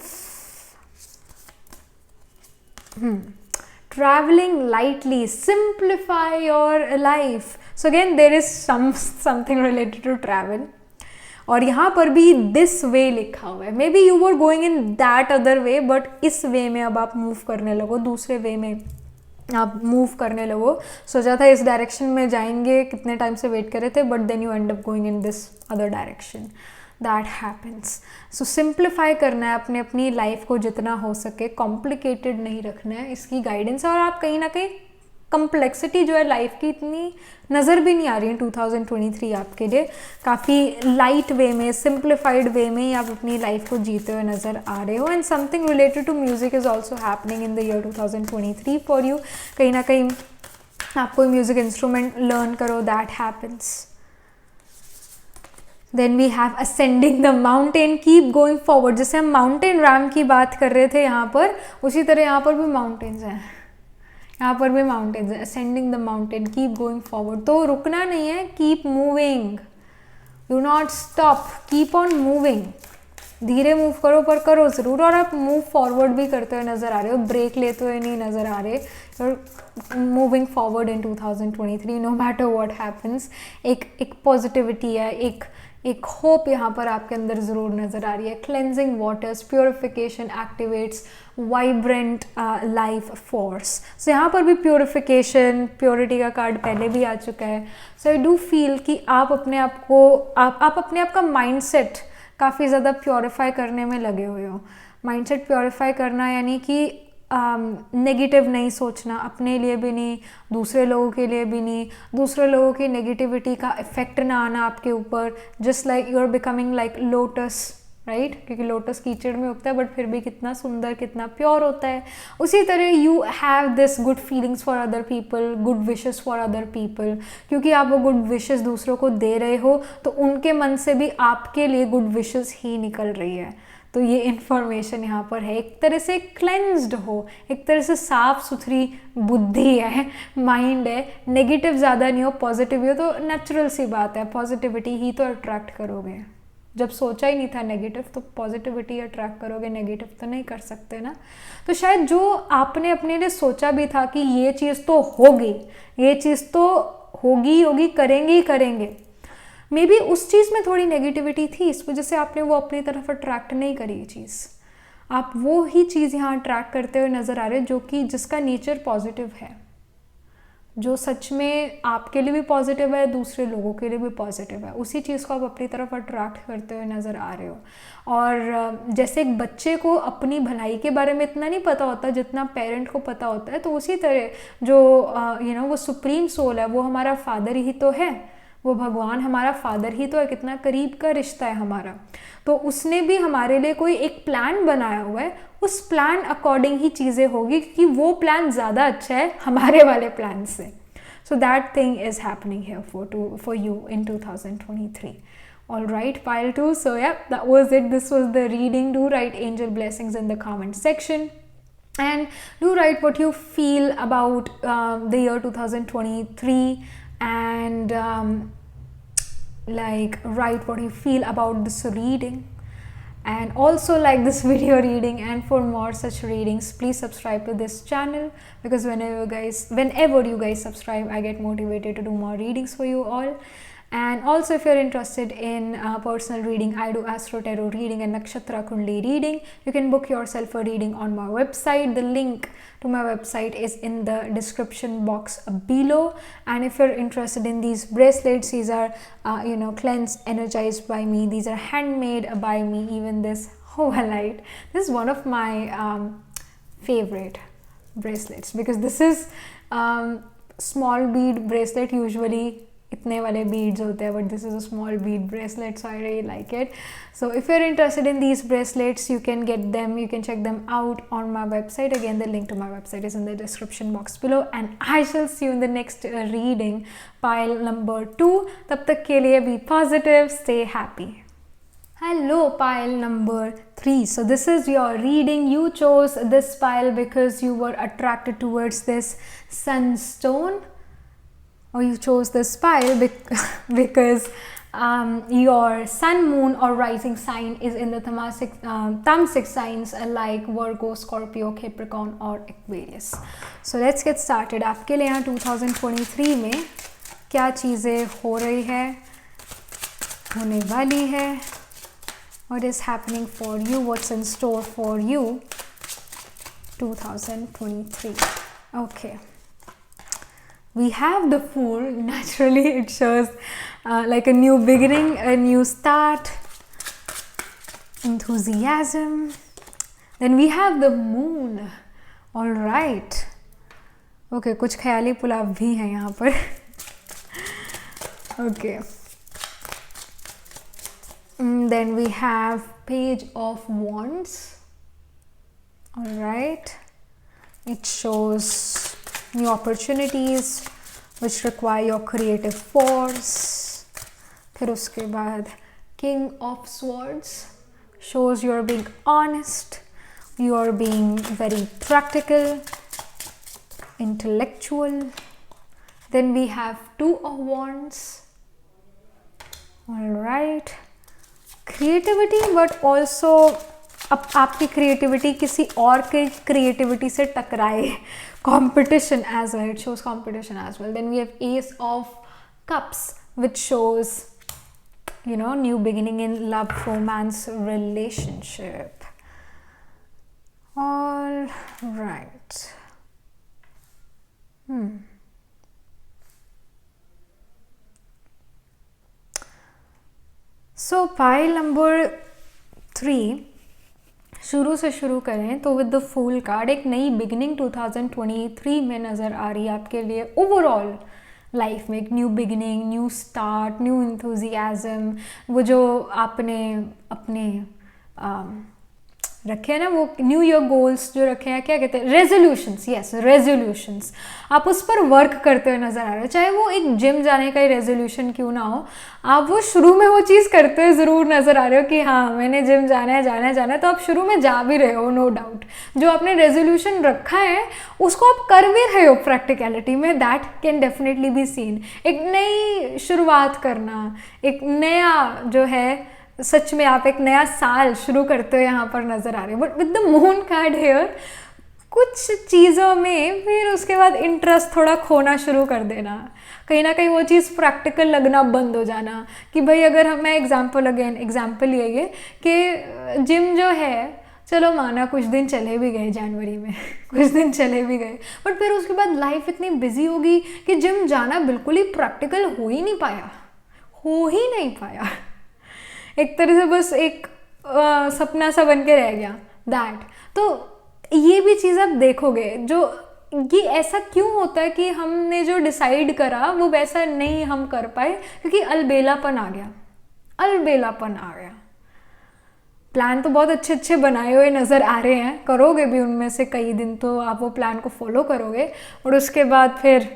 traveling lightly, simplify your life. So again there is something related to travel, और यहाँ पर भी this way लिखा हुआ है। May be you were going in that other way, but इस वे में अब आप मूव करने लगो, दूसरे वे में आप मूव करने लगो। सोचा था इस डायरेक्शन में जाएंगे, कितने टाइम से वेट कर रहे थे, but then you end up going in this other direction. That happens. So simplify करना है अपनी लाइफ को जितना हो सके, कॉम्प्लिकेटेड नहीं रखना है, इसकी गाइडेंस है। और आप कहीं ना कहीं कम्प्लेक्सिटी जो है लाइफ की इतनी नज़र भी नहीं आ रही है 2023 आपके लिए, काफ़ी लाइट वे में, सिंप्लीफाइड वे में ही आप अपनी लाइफ को जीते हुए नज़र आ रहे हो। And something related to music is also happening in the year 2023 for you. कहीं ना कहीं आप कोई म्यूज़िक इंस्ट्रूमेंट लर्न करो, that happens. Then we have ascending the mountain, keep going forward. जैसे हम माउंटेन रैम की बात कर रहे थे यहाँ पर, उसी तरह यहाँ पर भी माउंटेन्स हैं, यहाँ पर भी माउंटेन्स हैं। Ascending the mountain, keep going forward, तो रुकना नहीं है, keep moving, do not stop, keep on moving. धीरे मूव करो पर करो ज़रूर, और आप मूव फॉरवर्ड भी करते हुए नज़र आ रहे हो, ब्रेक लेते हुए नहीं नज़र आ रहे, और moving forward in 2023 no matter what happens. एक पॉजिटिविटी है, एक होप यहाँ पर आपके अंदर ज़रूर नज़र आ रही है। Cleansing waters, purification activates vibrant life force. So यहाँ पर भी प्योरिफिकेशन, प्योरिटी का कार्ड पहले भी आ चुका है। सो आई डू फील कि आप अपने आप को, आप अपने आप का माइंडसेट काफ़ी ज़्यादा प्योरीफाई करने में लगे हुए हो। माइंडसेट प्योरीफाई करना यानी कि नेगेटिव नहीं सोचना, अपने लिए भी नहीं, दूसरे लोगों के लिए भी नहीं, दूसरे लोगों की नेगेटिविटी का इफेक्ट ना आना आपके ऊपर। Just like you are becoming like lotus, right, क्योंकि लोटस कीचड़ में उगता है बट फिर भी कितना सुंदर, कितना प्योर होता है। उसी तरह you have this good feelings for other people, good wishes for other people, क्योंकि आप वो गुड विशेस दूसरों को दे रहे हो तो उनके मन से भी आपके लिए गुड विशेस ही निकल रही है। तो ये इन्फॉर्मेशन यहाँ पर है, एक तरह से क्लेंस्ड हो, एक तरह से साफ सुथरी बुद्धि है, माइंड है, नेगेटिव ज़्यादा नहीं हो, पॉजिटिव हो, तो नेचुरल सी बात है, पॉजिटिविटी ही तो अट्रैक्ट करोगे। जब सोचा ही नहीं था नेगेटिव, तो पॉजिटिविटी अट्रैक्ट करोगे, नेगेटिव तो नहीं कर सकते ना। तो शायद जो आपने अपने लिए सोचा भी था कि ये चीज़ तो होगी, ये चीज़ तो होगी, करेंगे ही करेंगे, मे बी उस चीज़ में थोड़ी नेगेटिविटी थी, इस वजह से आपने वो अपनी तरफ अट्रैक्ट नहीं करी ये चीज़। आप वो ही चीज़ यहाँ अट्रैक्ट करते हुए नज़र आ रहे जो कि जिसका नेचर पॉजिटिव है, जो सच में आपके लिए भी पॉजिटिव है, दूसरे लोगों के लिए भी पॉजिटिव है, उसी चीज़ को आप अपनी तरफ अट्रैक्ट करते हुए नज़र आ रहे हो। और जैसे एक बच्चे को अपनी भलाई के बारे में इतना नहीं पता होता जितना पेरेंट को पता होता है, तो उसी तरह जो वो सुप्रीम सोल है, वो हमारा फादर ही तो है, वो भगवान हमारा फादर ही तो है, कितना करीब का रिश्ता है हमारा। तो उसने भी हमारे लिए कोई एक प्लान बनाया हुआ है, उस प्लान अकॉर्डिंग ही चीज़ें होगी, क्योंकि वो प्लान ज़्यादा अच्छा है हमारे वाले प्लान से। So that thing is happening here for you in 2023. All right, pile 2. So yeah, that was it. This was the reading. Do write angel blessings in the comment section. And do write what you feel about the year 2023, and write what you feel about this reading, and also like this video reading. And for more such readings, please subscribe to this channel, because whenever you guys subscribe, I get motivated to do more readings for you all. And also, if you're interested in personal reading, I do Astro Tarot reading and Nakshatra Kundli reading. You can book yourself a reading on my website. The link to my website is in the description box below. And if you're interested in these bracelets, these are cleansed, energized by me. These are handmade by me. Even this Hovalite, this is one of my favorite bracelets, because this is small bead bracelet. Usually इतने वाले beads होते हैं, but this is a small bead bracelet, so I really like it. So if you're interested in these bracelets, you can get them, you can check them out on my website. Again, the link to my website is in the description box below, and I shall see you in the next reading, pile number 2. तब तक के लिए be positive, stay happy. Hello, pile number 3. So this is your reading. You chose this pile because you were attracted towards this sunstone, or you chose this pile because your sun, moon or rising sign is in the tamasic signs like Virgo, Scorpio, Capricorn or Aquarius. So let's get started. आपके लिए यहाँ 2023 में क्या चीज़ें हो रही है, होने वाली है, what is happening for you, what's in store for you 2023. Okay. We have the Fool. Naturally, it shows like a new beginning, a new start, enthusiasm. Then we have the Moon. All right. Okay, कुछ ख्याली पुलाव भी हैं यहाँ पर. Okay. Then we have Page of Wands. All right. It shows new opportunities which require your creative force. फिर उसके बाद King of Swords shows you're being honest, you're being very practical, intellectual. Then we have Two of Wands. All right, creativity, but also अब आपकी creativity किसी और के creativity से टकराए, competition as well, it shows competition as well. Then we have Ace of Cups, which shows, you know, new beginning in love, romance, relationship. All right. So pile number 3, शुरू से शुरू करें तो विद द फूल कार्ड एक नई beginning 2023 में नज़र आ रही है आपके लिए ओवरऑल लाइफ में. एक new beginning, new start, new enthusiasm. वो जो आपने अपने रखे हैं ना, वो न्यू ईयर गोल्स जो रखे हैं, क्या कहते हैं, रेजोल्यूशंस. Yes, resolutions. आप उस पर वर्क करते हुए नज़र आ रहे हो. चाहे वो एक जिम जाने का ही रेजोल्यूशन क्यों ना हो, आप वो शुरू में वो चीज़ करते हुए ज़रूर नज़र आ रहे हो कि हाँ मैंने जिम जाना है जाना है जाना है. तो आप शुरू में जा भी रहे हो, नो डाउट. जो आपने रेजोल्यूशन रखा है उसको आप कर भी रहे हो प्रैक्टिकलिटी में. That can definitely be seen. एक नई शुरुआत करना, एक नया जो है, सच में आप एक नया साल शुरू करते हो यहाँ पर नज़र आ रहे हो. But with the moon card here, कुछ चीज़ों में फिर उसके बाद इंटरेस्ट थोड़ा खोना शुरू कर देना. कहीं ना कहीं वो चीज़ प्रैक्टिकल लगना बंद हो जाना. कि भाई अगर मैं एग्जाम्पल ये कि जिम जो है, चलो माना कुछ दिन चले भी गए जनवरी में कुछ दिन चले भी गए, बट फिर उसके बाद लाइफ इतनी बिजी होगी कि जिम जाना बिल्कुल ही प्रैक्टिकल हो ही नहीं पाया. एक तरह से बस एक सपना सा बन के रह गया. दैट, तो ये भी चीज़ आप देखोगे, जो ये ऐसा क्यों होता है कि हमने जो डिसाइड करा वो वैसा नहीं हम कर पाए, क्योंकि अलबेलापन आ गया. प्लान तो बहुत अच्छे बनाए हुए नज़र आ रहे हैं, करोगे भी उनमें से कई दिन तो आप वो प्लान को फॉलो करोगे, और उसके बाद फिर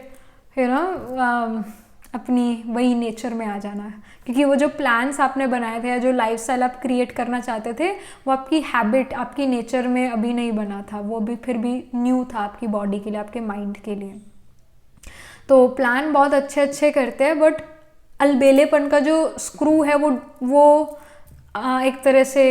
ना अपनी वही नेचर में आ जाना है. क्योंकि वो जो प्लान्स आपने बनाए थे या जो लाइफस्टाइल आप क्रिएट करना चाहते थे, वो आपकी हैबिट, आपकी नेचर में अभी नहीं बना था. वो भी फिर भी न्यू था आपकी बॉडी के लिए, आपके माइंड के लिए. तो प्लान बहुत अच्छे करते हैं, बट अलबेलेपन का जो स्क्रू है वो एक तरह से,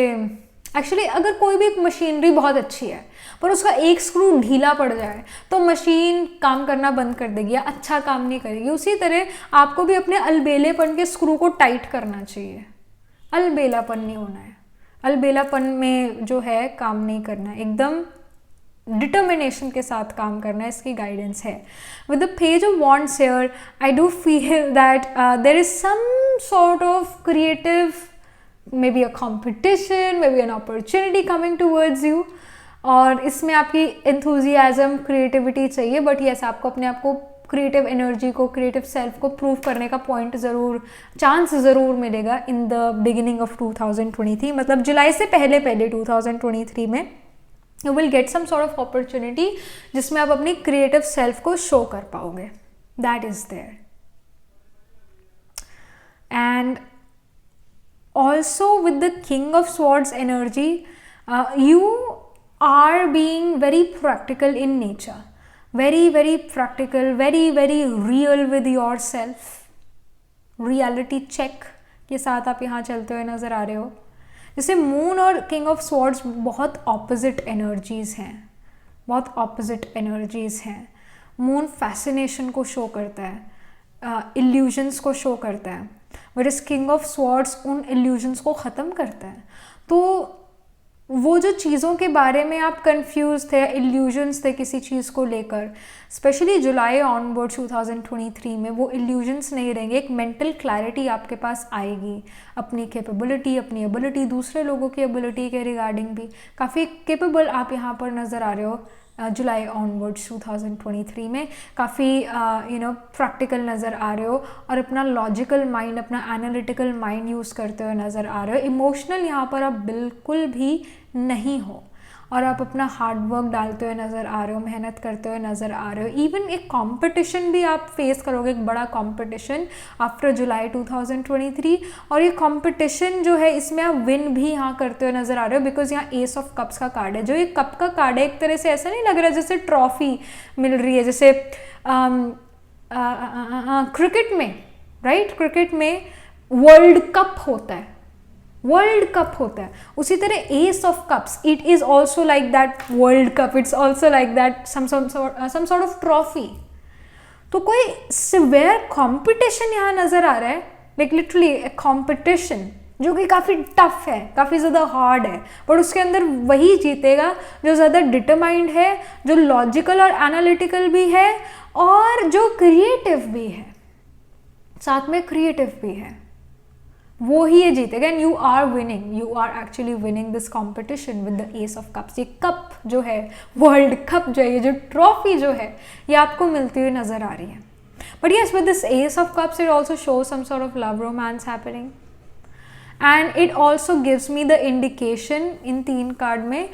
एक्चुअली अगर कोई भी मशीनरी बहुत अच्छी है पर उसका एक स्क्रू ढीला पड़ जाए तो मशीन काम करना बंद कर देगी या अच्छा काम नहीं करेगी. उसी तरह आपको भी अपने अलबेलेपन के स्क्रू को टाइट करना चाहिए. अलबेलापन नहीं होना है. अलबेलापन में जो है काम नहीं करना है, एकदम डिटर्मिनेशन के साथ काम करना है. इसकी गाइडेंस है. With the page of wands here, I do feel that there is some sort of creative, maybe a competition, maybe an opportunity coming towards you. और इसमें आपकी enthusiasm, creativity चाहिए, बट यस आपको अपने आप को क्रिएटिव एनर्जी को, creative self को प्रूव करने का पॉइंट ज़रूर, चांस ज़रूर मिलेगा इन द बिगिनिंग ऑफ 2023. मतलब जुलाई से पहले 2023 में you will get some sort of opportunity जिसमें आप अपनी क्रिएटिव सेल्फ को शो कर पाओगे. That is there. And also with the King of Swords energy, you are being very practical in nature, very practical, very real with yourself. reality check के साथ आप यहाँ चलते हुए नज़र आ रहे हो. जैसे मून और किंग ऑफ स्वॉर्ड्स बहुत ऑपोजिट एनर्जीज़ हैं. मून फैसिनेशन को शो करता है, इल्यूजन्स को शो करता है, whereas किंग ऑफ स्वॉर्ड्स उन इल्यूजन्स को ख़त्म करता है. तो वो जो चीज़ों के बारे में आप कंफ्यूज थे, इल्यूजन्स थे किसी चीज़ को लेकर, स्पेशली जुलाई ऑनवर्ड 2023 में वो इल्यूजन्स नहीं रहेंगे. एक मेंटल क्लैरिटी आपके पास आएगी. अपनी कैपेबिलिटी, अपनी एबिलिटी, दूसरे लोगों की एबिलिटी के रिगार्डिंग भी काफ़ी कैपेबल आप यहाँ पर नज़र आ रहे हो. जुलाई ऑनवर्ड्स 2023 में काफ़ी प्रैक्टिकल नज़र आ रहे हो और अपना लॉजिकल माइंड, अपना एनालिटिकल माइंड यूज़ करते हुए नज़र आ रहे हो. इमोशनल यहाँ पर आप बिल्कुल भी नहीं हो. और आप अपना हार्ड वर्क डालते हुए नज़र आ रहे हो, मेहनत करते हुए नज़र आ रहे हो। इवन एक कंपटीशन भी आप फेस करोगे, एक बड़ा कंपटीशन आफ्टर जुलाई 2023, और ये कंपटीशन जो है इसमें आप विन भी यहाँ करते हुए नज़र आ रहे हो, बिकॉज यहाँ एस ऑफ कप्स का कार्ड है। जो ये कप का कार्ड है एक तरह से ऐसा नहीं लग रहा जैसे ट्रॉफी मिल रही है, जैसे क्रिकेट में, राइट, क्रिकेट में वर्ल्ड कप होता है, वर्ल्ड कप होता है, उसी तरह ace of cups, it is also like that world cup, it's also like that some sort of trophy. तो कोई सिवियर कॉम्पिटिशन यहाँ नजर आ रहा है, लाइक लिटरली कॉम्पिटिशन जो कि काफ़ी टफ है, काफ़ी ज़्यादा हार्ड है, बट उसके अंदर वही जीतेगा जो ज़्यादा डिटरमाइंड है, जो लॉजिकल और एनालिटिकल भी है और जो क्रिएटिव भी है, साथ में क्रिएटिव भी है, वो ही ये जीतेगा। And you are winning, you are actually winning this competition with the ace of cups. ये कप जो है, वर्ल्ड कप जो है, ये जो ट्रॉफी जो है, ये आपको मिलती हुई नजर आ रही है। But yes, with this ace of cups it also shows some sort of love romance happening, and it also gives me the indication in 3 card में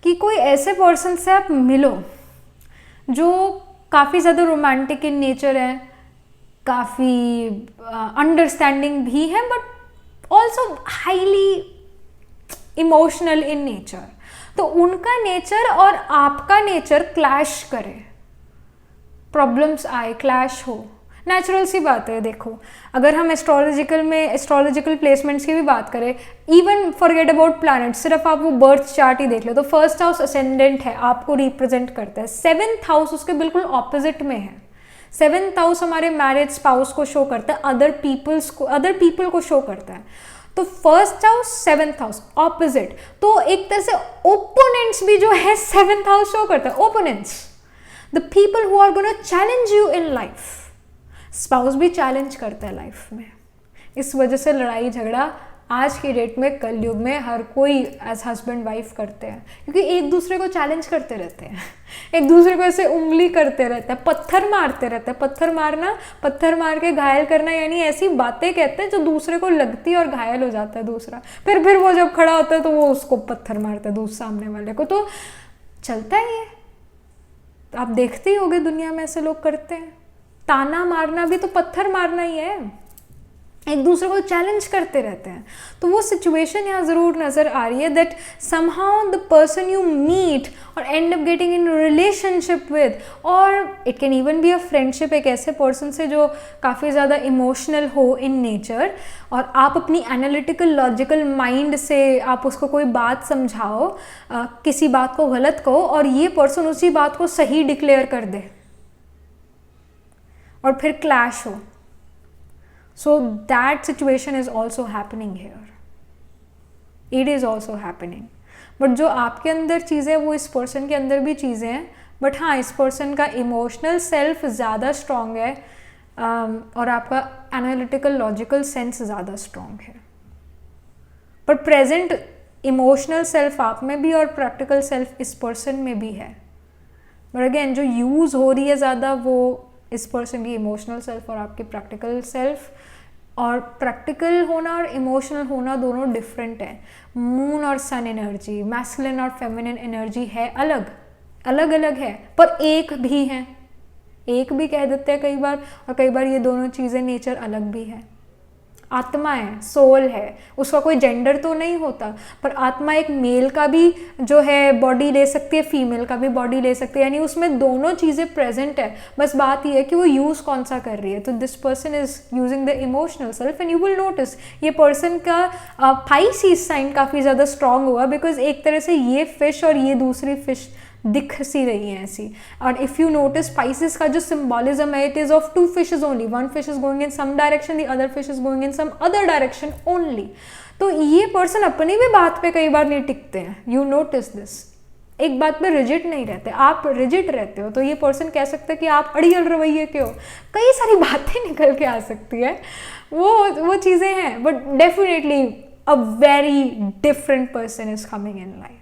कि कोई ऐसे पर्सन से आप मिलो जो काफ़ी ज़्यादा रोमांटिक इन नेचर है, काफ़ी अंडरस्टैंडिंग भी है, but also highly emotional in nature. तो उनका नेचर और आपका नेचर क्लैश करे, प्रॉब्लम्स आए, क्लैश हो, नेचुरल सी बात है। देखो, अगर हम एस्ट्रोलॉजिकल प्लेसमेंट्स की भी बात करें, इवन फॉरगेट अबाउट प्लैनेट्स, सिर्फ आप वो बर्थ चार्ट ही देख लो, तो फर्स्ट हाउस असेंडेंट है, आपको रिप्रेजेंट करता है, 7th हाउस उसके बिल्कुल ऑपोजिट में है। 7th हाउस हमारे मैरिज स्पाउस को शो करता है, अदर पीपल को शो करता है। तो first house 7th house opposite, तो एक तरह से ओपोनेंट्स भी जो है 7th हाउस शो करता है। Opponents, the people who are gonna challenge you in life. Spouse भी चैलेंज करता है लाइफ में, इस वजह से लड़ाई झगड़ा आज की डेट में, कलयुग में हर कोई एज हस्बैंड वाइफ करते हैं, क्योंकि एक दूसरे को चैलेंज करते रहते हैं, एक दूसरे को ऐसे उंगली करते रहते हैं, पत्थर मारते रहते हैं। पत्थर मार के घायल करना, यानी ऐसी बातें कहते हैं जो दूसरे को लगती है और घायल हो जाता है दूसरा, फिर वो जब खड़ा होता है तो वो उसको पत्थर मारता है दूसरे सामने वाले को। तो चलता है ये, आप देखते ही होगे दुनिया में ऐसे लोग करते हैं। ताना मारना भी तो पत्थर मारना ही है, एक दूसरे को चैलेंज करते रहते हैं। तो वो सिचुएशन यहाँ ज़रूर नज़र आ रही है that somehow the person you meet और end up getting in relationship with, और it can even be a friendship, एक ऐसे पर्सन से जो काफ़ी ज़्यादा इमोशनल हो इन नेचर, और आप अपनी एनालिटिकल लॉजिकल माइंड से आप उसको कोई बात समझाओ, किसी बात को गलत कहो, और ये पर्सन उसी बात को सही डिक्लेयर कर दे और फिर क्लैश हो। So that situation is also happening here. It is also happening. But जो आपके अंदर चीज़ें वो इस पर्सन के अंदर भी चीज़ें हैं, बट हाँ, इस पर्सन का इमोशनल सेल्फ ज़्यादा स्ट्रॉन्ग है और आपका एनालिटिकल लॉजिकल सेंस ज़्यादा स्ट्रॉन्ग है। पर प्रेजेंट इमोशनल सेल्फ आप में भी और प्रैक्टिकल सेल्फ इस पर्सन में भी है, बट अगेन जो यूज़ हो रही है ज़्यादा वो इस पर्सन की इमोशनल सेल्फ और आपकी प्रैक्टिकल सेल्फ। और प्रैक्टिकल होना और इमोशनल होना दोनों डिफरेंट है। मून और सन एनर्जी, मैस्कुलिन और फेमिनिन एनर्जी है, अलग है, पर एक भी है, एक भी कह देते हैं कई बार, और कई बार ये दोनों चीज़ें नेचर अलग भी है। आत्मा है, सोल है, उसका कोई जेंडर तो नहीं होता, पर आत्मा एक मेल का भी जो है बॉडी ले सकती है, फीमेल का भी बॉडी ले सकती है, यानी उसमें दोनों चीज़ें प्रेजेंट है। बस बात यह है कि वो यूज़ कौन सा कर रही है। तो this person is using the emotional self, and you will notice ये पर्सन का पाइसिस साइन काफ़ी ज़्यादा स्ट्रांग हुआ, बिकॉज एक तरह से ये फिश और ये दूसरी फिश दिख सी रही है ऐसी। और इफ़ यू नोटिस स्पाइसेस का जो सिंबॉलिज्म है, it is of 2 fishes only, 1 fish is going in some direction, the other fish is going in some other direction only. तो ये पर्सन अपनी भी बात पे कई बार नहीं टिकते हैं, यू नोटिस दिस, एक बात पे रिजिड नहीं रहते, आप रिजिड रहते हो। तो ये पर्सन कह सकते हैं कि आप अड़ियल रवैये के हो, कई सारी बातें निकल के आ सकती है, वो चीज़ें हैं, but definitely a very different person is coming in life,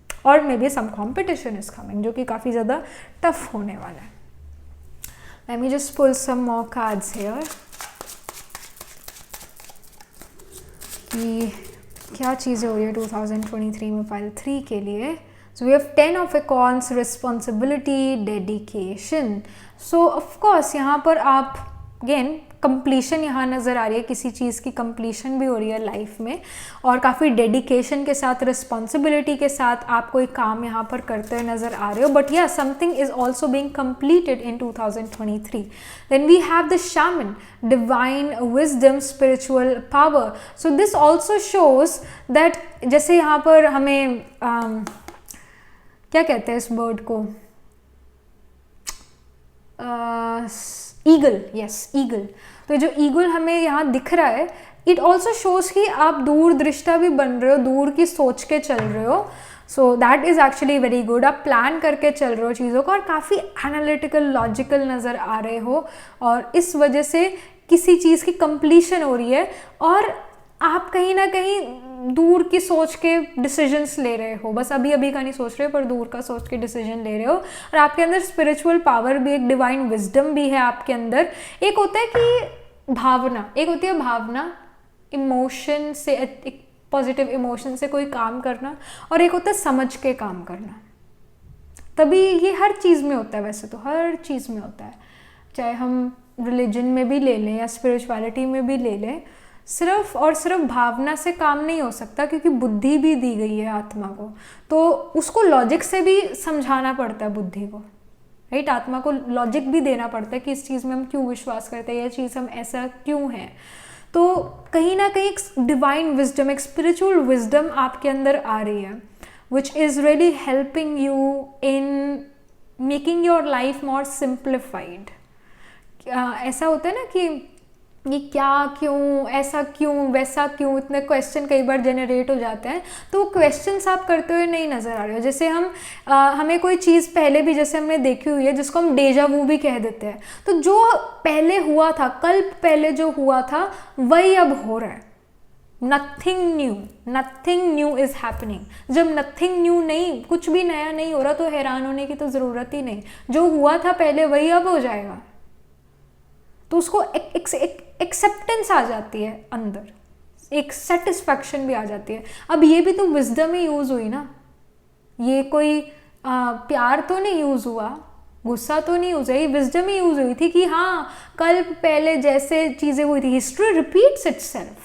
और maybe some competition is coming जो कि काफ़ी ज़्यादा टफ होने वाला है। Let me just pull some more cards here कि क्या चीज़ें हो रही है 2023 में पाइल 3 के लिए. So we have 10 of Wands, responsibility, dedication. So of course यहाँ पर आप again कंप्लीशन यहाँ नज़र आ रही है, किसी चीज़ की कंप्लीशन भी हो रही है लाइफ में, और काफ़ी डेडिकेशन के साथ, रिस्पॉन्सिबिलिटी के साथ आप कोई काम यहाँ पर करते हुए नज़र आ रहे हो. But yeah something is also being completed in 2023. Then we have the shaman, divine wisdom, spiritual power. So this also shows that, जैसे यहाँ पर हमें क्या कहते हैं इस बर्ड को, ईगल, यस ईगल. तो जो ईगल हमें यहाँ दिख रहा है, इट ऑल्सो शोज कि आप दूरदृष्टा भी बन रहे हो, दूर की सोच के चल रहे हो. So that is actually very good. आप प्लान करके चल रहे हो चीज़ों को, और काफ़ी एनालिटिकल, लॉजिकल नज़र आ रहे हो, और इस वजह से किसी चीज़ की कंप्लीशन हो रही है, और आप कहीं ना कहीं दूर की सोच के डिसीजंस ले रहे हो. बस अभी अभी का नहीं सोच रहे हो, पर दूर का सोच के डिसीजन ले रहे हो. और आपके अंदर स्पिरिचुअल पावर भी, एक डिवाइन विजडम भी है आपके अंदर. एक होता है कि भावना, एक होती है भावना, इमोशन से, एक पॉजिटिव इमोशन से कोई काम करना, और एक होता है समझ के काम करना. तभी ये हर चीज़ में होता है, वैसे तो हर चीज़ में होता है, चाहे हम रिलीजन में भी ले लें या स्पिरिचुअलिटी में भी ले लें. सिर्फ और सिर्फ भावना से काम नहीं हो सकता, क्योंकि बुद्धि भी दी गई है आत्मा को, तो उसको लॉजिक से भी समझाना पड़ता है बुद्धि को, राइट. आत्मा को लॉजिक भी देना पड़ता है कि इस चीज़ में हम क्यों विश्वास करते हैं, यह चीज़ हम ऐसा क्यों है. तो कहीं ना कहीं एक डिवाइन विजडम, एक स्पिरिचुअल विजडम आपके अंदर आ रही है, which is really helping you in making your life more simplified. ऐसा होता है ना कि ये क्या, क्यों, ऐसा क्यों, वैसा क्यों, इतने क्वेश्चन कई बार जनरेट हो जाते हैं. तो वो क्वेश्चंस आप करते हुए नहीं नज़र आ रहे हो. जैसे हमें कोई चीज़ पहले भी जैसे हमने देखी हुई है, जिसको हम डेजा वू भी कह देते हैं. तो जो पहले हुआ था, कल्प पहले जो हुआ था, वही अब हो रहा है. Nothing new is happening. जब नथिंग न्यू नहीं, कुछ भी नया नहीं हो रहा, तो हैरान होने की तो ज़रूरत ही नहीं. जो हुआ था पहले, वही अब हो जाएगा. तो उसको एक्सेप्टेंस आ जाती है अंदर, एक सेटिस्फैक्शन भी आ जाती है. अब ये भी तो विजडम ही यूज़ हुई ना, ये कोई प्यार तो नहीं यूज़ हुआ, गुस्सा तो नहीं यूज़ हुआ, ये विजडम ही यूज़ हुई थी कि हाँ, कल पहले जैसे चीज़ें हुई थी. History repeats itself,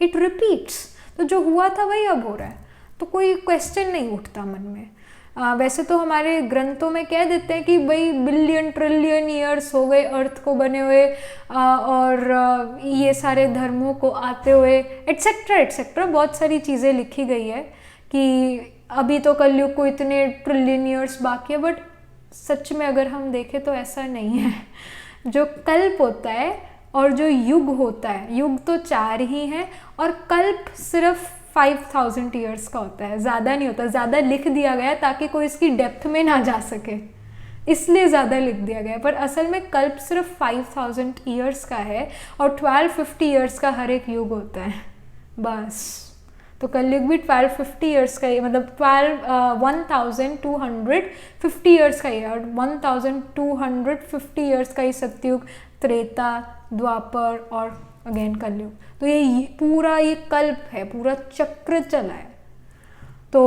it repeats. तो जो हुआ था वही अब हो रहा है, तो कोई क्वेश्चन नहीं उठता मन में. वैसे तो हमारे ग्रंथों में कह देते हैं कि भाई बिलियन ट्रिलियन ईयर्स हो गए अर्थ को बने हुए, और ये सारे धर्मों को आते हुए, एट्सेट्रा एट्सेट्रा, बहुत सारी चीज़ें लिखी गई है कि अभी तो कलयुग को इतने ट्रिलियन ईयर्स बाकी है. बट सच में अगर हम देखें तो ऐसा नहीं है. जो कल्प होता है और जो युग होता है, युग तो 4 ही हैं, और कल्प सिर्फ 5000 ईयर्स का होता है, ज़्यादा नहीं होता. ज़्यादा लिख दिया गया ताकि कोई इसकी डेप्थ में ना जा सके, इसलिए ज़्यादा लिख दिया गया. पर असल में कल्प सिर्फ 5000 ईयर्स का है, और 1250 ईयर्स का हर एक युग होता है बस. तो कलयुग भी 1250 ईयर्स का ही, मतलब 1250 ईयर्स का ही है, और 1250 ईयर्स का ही सतयुग, त्रेता, द्वापर और अगेन कलयुग. तो ये पूरा ये कल्प है, पूरा चक्र चला है. तो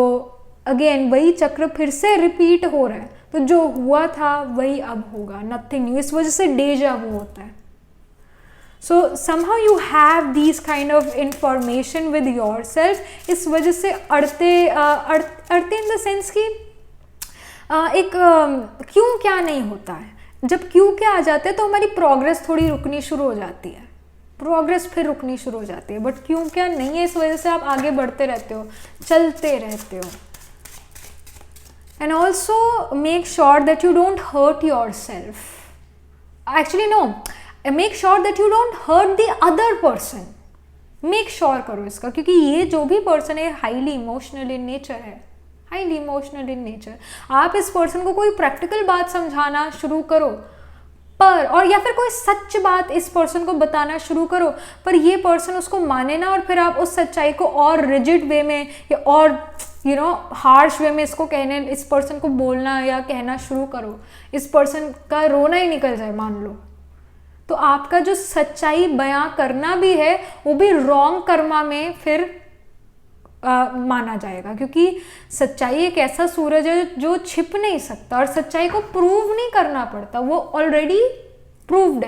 अगेन वही चक्र फिर से रिपीट हो रहा है. तो जो हुआ था वही अब होगा, नथिंग न्यू. इस वजह से डेजा वू होता है. सो somehow you have these kind of information with your self. इस वजह से अड़ते इन द सेंस कि एक क्यों क्या नहीं होता है. जब क्यों क्या आ जाते हैं तो हमारी प्रोग्रेस थोड़ी रुकनी शुरू हो जाती है, प्रोग्रेस फिर रुकनी शुरू हो जाती है. बट क्यों क्या नहीं है, इस वजह से आप आगे बढ़ते रहते हो, चलते रहते हो. And also make sure that you don't hurt yourself. Actually no, make sure that you don't hurt the other person. Make sure करो इसका, क्योंकि ये जो भी पर्सन है हाईली इमोशनल इन नेचर है, हाईली इमोशनल इन नेचर. आप इस पर्सन को कोई प्रैक्टिकल बात समझाना शुरू करो, पर और या फिर कोई सच बात इस पर्सन को बताना शुरू करो, पर ये पर्सन उसको माने ना, और फिर आप उस सच्चाई को और रिजिड वे में या और हार्श वे में इसको कहने, इस पर्सन को बोलना या कहना शुरू करो, इस पर्सन का रोना ही निकल जाए मान लो, तो आपका जो सच्चाई बयां करना भी है वो भी रॉन्ग कर्मा में फिर माना जाएगा, क्योंकि सच्चाई एक ऐसा सूरज है जो छिप नहीं सकता और सच्चाई को प्रूव नहीं करना पड़ता, वो ऑलरेडी प्रूव्ड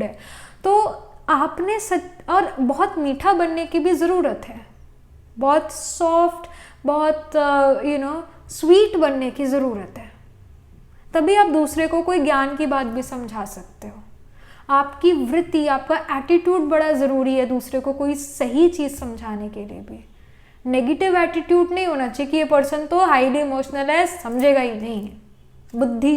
है। तो आपने और बहुत मीठा बनने की भी ज़रूरत है, बहुत सॉफ्ट, बहुत स्वीट बनने की ज़रूरत है, तभी आप दूसरे को कोई ज्ञान की बात भी समझा सकते हो। आपकी वृत्ति, आपका एटीट्यूड बड़ा ज़रूरी है दूसरे को कोई सही चीज़ समझाने के लिए भी। नेगेटिव एटीट्यूड नहीं होना चाहिए कि ये पर्सन तो हाईली इमोशनल है, समझेगा ही नहीं, बुद्धि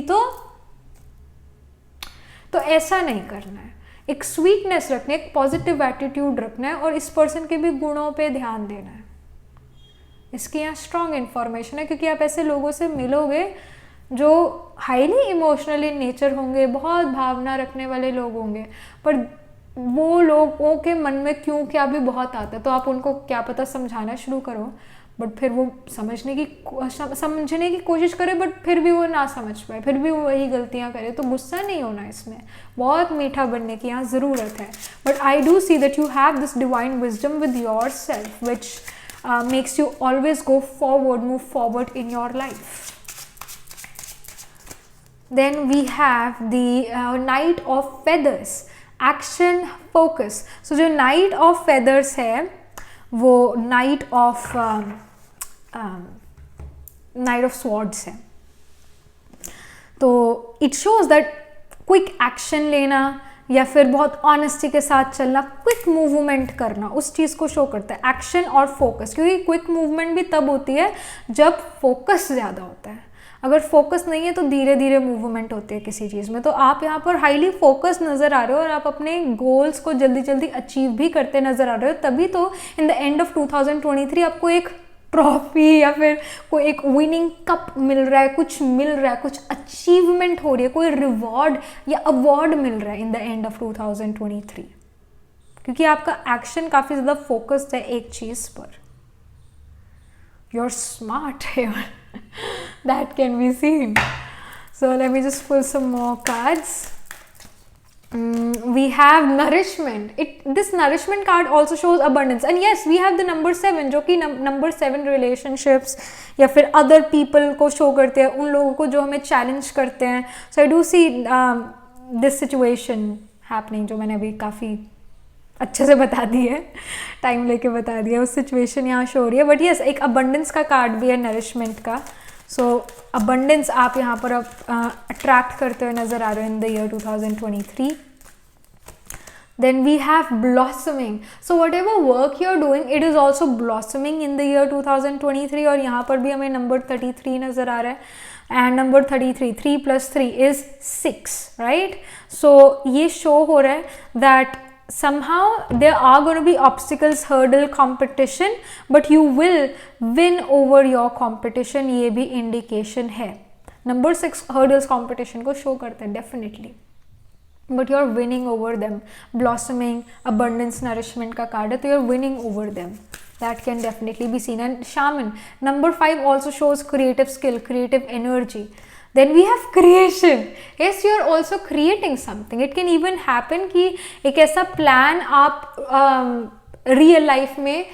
तो ऐसा नहीं करना है। एक स्वीटनेस रखना है, एक पॉजिटिव एटीट्यूड रखना है और इस पर्सन के भी गुणों पे ध्यान देना है। इसकी यहाँ स्ट्रॉन्ग इन्फॉर्मेशन है, क्योंकि आप ऐसे लोगों से मिलोगे जो हाईली इमोशनल इन नेचर होंगे, बहुत भावना रखने वाले लोग होंगे, पर वो लोगों के मन में क्यों क्या भी बहुत आता है, तो आप उनको क्या पता समझाना शुरू करो, बट फिर वो समझने की कोशिश करे, बट फिर भी वो ना समझ पाए, फिर भी वो वही गलतियां करे, तो गुस्सा नहीं होना, इसमें बहुत मीठा बनने की यहाँ ज़रूरत है। But I do see that you have this divine wisdom with your self which makes you always go forward, move forward in your life. Then we have the Knight of Feathers, action focus. So जो Knight of Feathers है वो Knight of Swords है। तो it shows that quick action लेना या फिर बहुत honesty के साथ चलना, क्विक मूवमेंट करना, उस चीज़ को शो करता है, एक्शन और फोकस। क्योंकि क्विक मूवमेंट भी तब होती है जब फोकस ज़्यादा होता है, अगर फोकस नहीं है तो धीरे धीरे मूवमेंट होती है किसी चीज़ में। तो आप यहाँ पर हाईली फोकस नज़र आ रहे हो और आप अपने गोल्स को जल्दी जल्दी अचीव भी करते नज़र आ रहे हो, तभी तो इन द एंड ऑफ 2023 आपको एक ट्रॉफी या फिर कोई एक विनिंग कप मिल रहा है, कुछ मिल रहा है, कुछ अचीवमेंट हो रही है, कोई रिवॉर्ड या अवार्ड मिल रहा है इन द एंड ऑफ 2023, क्योंकि आपका एक्शन काफ़ी ज़्यादा फोकस्ड है एक चीज़ पर। You're smart here. That can be seen. So let me just pull some more cards. We have nourishment. This nourishment card also shows abundance, and yes, we have the number 7, जो कि number 7 relationships या फिर other people को show करते हैं, उन लोगों को जो हमें challenge करते हैं। So I do see this situation happening, जो मैंने अभी काफ़ी अच्छे से बता दी है, टाइम लेके बता दिया, उस सिचुएशन यहाँ शो हो रही है। बट यस, एक अबंडेंस का कार्ड भी है, नरिशमेंट का। सो अबंडेंस आप यहाँ पर अट्रैक्ट करते हुए नजर आ रहे हो in the year 2023। Then we have blossoming. So whatever work you are doing, it is also blossoming in the year 2023। और यहाँ पर भी हमें नंबर 33 नज़र आ रहा है, एंड नंबर 33, 3 + 3 इज़ 6, राइट। सो ये शो हो रहा है that somehow there are going to be obstacles, hurdle, competition, but you will win over your competition, ये भी indication है। नंबर 6 hurdles competition को show करता है definitely, but you are winning over them। blossoming, abundance, nourishment का card है, तो you are winning over them, that can definitely be seen। and shaman, number 5 also shows creative skill, creative energy। Then we have creation. Yes, you are also creating something. It can even happen कि एक ऐसा plan आप real life में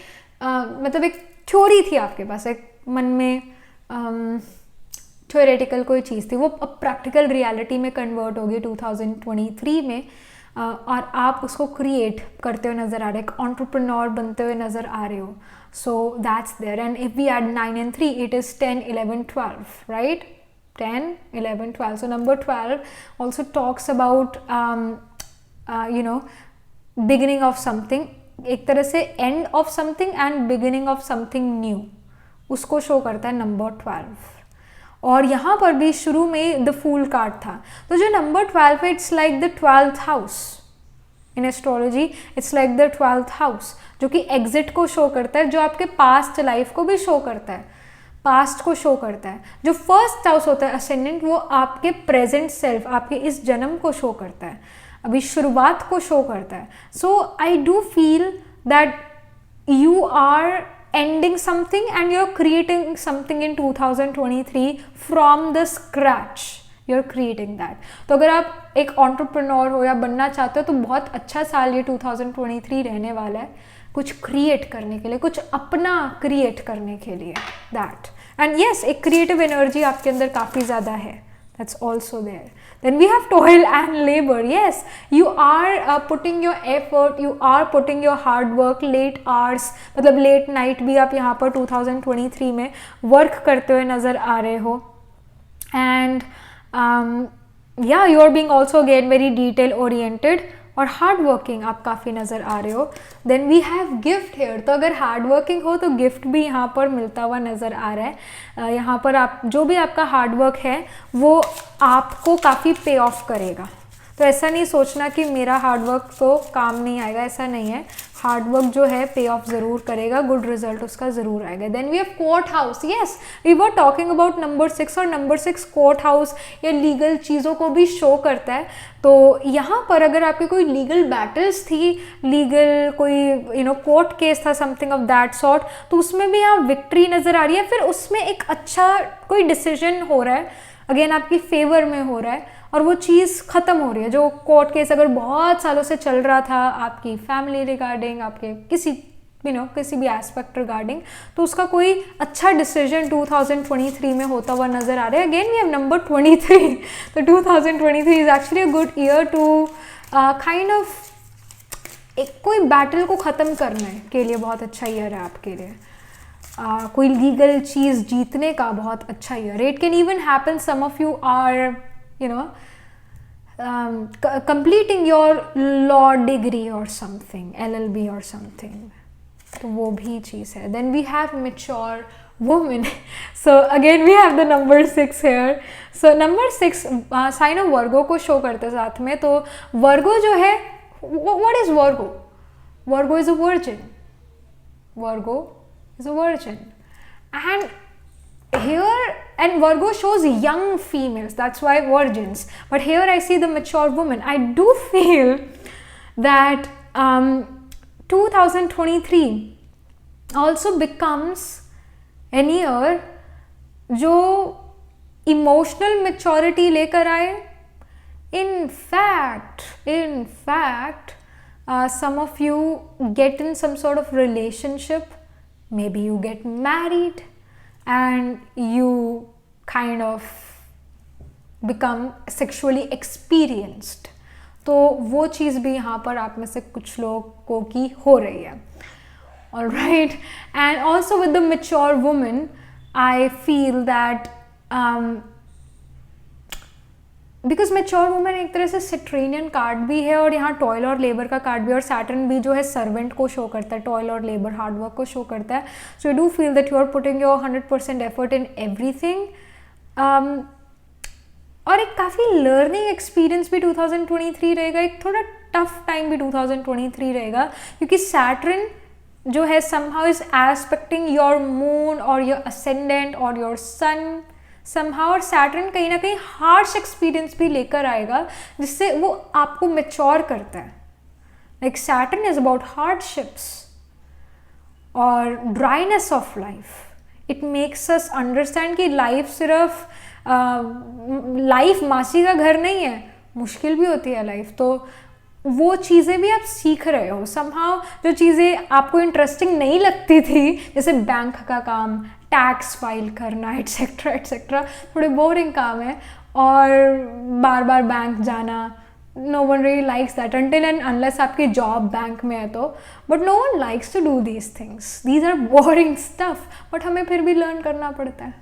मतलब एक theory थी आपके पास, एक मन में थ्योरेटिकल कोई चीज़ थी, वो अब प्रैक्टिकल रियलिटी में कन्वर्ट होगी 2023 में, और आप उसको क्रिएट करते हुए नज़र आ रहे हो, एक एंटरप्रेन्योर बनते हुए नज़र आ रहे हो। So that's there. And if we add 9 and 3, it is 10, 11, 12, right? 10, 11, 12. So number 12 also talks about beginning of something, एक तरह से end of something and beginning of something new, उसको शो करता है नंबर 12। और यहाँ पर भी शुरू में द फूल कार्ड था, तो जो नंबर 12 है, it's like the 12th house in astrology, it's like the 12th house, जो कि एग्जिट को शो करता है, जो आपके पास्ट लाइफ को भी शो करता है, पास्ट को शो करता है। जो फर्स्ट हाउस होता है असेंडेंट, वो आपके प्रेजेंट सेल्फ, आपके इस जन्म को शो करता है, अभी शुरुआत को शो करता है। So I do feel that you are ending something and you are creating something in 2023 from the scratch, you are creating that. तो अगर आप एक एंटरप्रेन्योर हो या बनना चाहते हो, तो बहुत अच्छा साल ये 2023 रहने वाला है। कुछ क्रिएट करने के लिए, कुछ अपना क्रिएट करने के लिए, दैट. एंड यस, एक क्रिएटिव एनर्जी आपके अंदर काफ़ी ज़्यादा है, that's also there. Then we have toil and labor. Yes, you are putting your effort, you are putting your hard work, late hours, मतलब late night भी आप यहाँ पर 2023 में work करते हुए नज़र आ रहे हो. And yeah, you are being also again very detail oriented और हार्ड वर्किंग आप काफ़ी नज़र आ रहे हो. Then we have gift here. तो अगर हार्ड वर्किंग हो तो गिफ्ट भी यहाँ पर मिलता हुआ नज़र आ रहा है. यहाँ पर आप जो भी आपका हार्ड वर्क है वो आपको काफ़ी पे ऑफ करेगा. तो ऐसा नहीं सोचना कि मेरा हार्ड वर्क तो काम नहीं आएगा, ऐसा नहीं है. हार्ड वर्क जो है पे ऑफ ज़रूर करेगा, गुड रिजल्ट उसका ज़रूर आएगा. Then we have court house. Yes, we were talking about number 6 और नंबर 6 कोर्ट हाउस या लीगल चीज़ों को भी शो करता है. तो यहाँ पर अगर आपकी कोई लीगल बैटल्स थी, लीगल कोई कोर्ट केस था, समथिंग ऑफ दैट सॉर्ट, तो उसमें भी यहाँ विक्ट्री नज़र आ रही है. फिर उसमें एक अच्छा कोई डिसीजन हो रहा है, अगेन आपकी फेवर में हो रहा है और वो चीज़ ख़त्म हो रही है. जो कोर्ट केस अगर बहुत सालों से चल रहा था आपकी फैमिली रिगार्डिंग, आपके किसी किसी भी एस्पेक्ट रिगार्डिंग, तो उसका कोई अच्छा डिसीजन 2023 में होता हुआ नज़र आ रहा है. Again we have number 23. तो 2023 is actually a good year to kind of एक कोई बैटल को ख़त्म करने के लिए बहुत अच्छा ईयर है आपके लिए. कोई लीगल चीज़ जीतने का बहुत अच्छा year. It can even happen some of you are completing your law degree or something, LLB or something. तो वो भी चीज़ है. Then we have mature woman. So again we have the number 6 here. So number 6 sign of Virgo को show करते साथ में. तो वर्गो जो है, what is Virgo? Virgo is a virgin. Virgo is a virgin. And here, and Virgo shows young females, that's why virgins. But here I see the mature woman. I do feel that 2023 also becomes an year जो emotional maturity लेकर आए. In fact, some of you get in some sort of relationship, maybe you get married and you kind of become sexually experienced. तो वो चीज़ भी यहाँ पर आप में से कुछ लोगों की हो रही है. Alright, and also with the mature woman, I feel that because mature women एक तरह से सिट्रेनियन कार्ड भी है और यहाँ टॉयल और लेबर का कार्ड भी, और सैटर्न भी जो है सर्वेंट को शो करता है, टॉयल और लेबर हार्डवर्क को शो करता है. So you do feel that you are putting your 100% effort in everything. और एक काफ़ी लर्निंग एक्सपीरियंस भी 2023 रहेगा. एक थोड़ा टफ टाइम भी 2023 रहेगा क्योंकि सैटर्न जो है somehow is aspecting your moon or your ascendant or your sun somehow, और सैटर्न कहीं ना कहीं हार्श एक्सपीरियंस भी लेकर आएगा जिससे वो आपको मैच्योर करता है. Like Saturn is about hardships और dryness of life. It makes us understand कि लाइफ सिर्फ लाइफ मासी का घर नहीं है, मुश्किल भी होती है लाइफ. तो वो चीज़ें भी आप सीख रहे हो somehow. जो चीज़ें आपको इंटरेस्टिंग नहीं लगती थी, जैसे बैंक का काम, टैक्स फाइल करना, एट्सेट्रा एट्सेट्रा, थोड़े बोरिंग काम है और बार बार बैंक जाना, no one really likes that until and unless आपकी जॉब बैंक में है तो. But no one likes to do these things. These are boring stuff, but हमें फिर भी लर्न करना पड़ता है.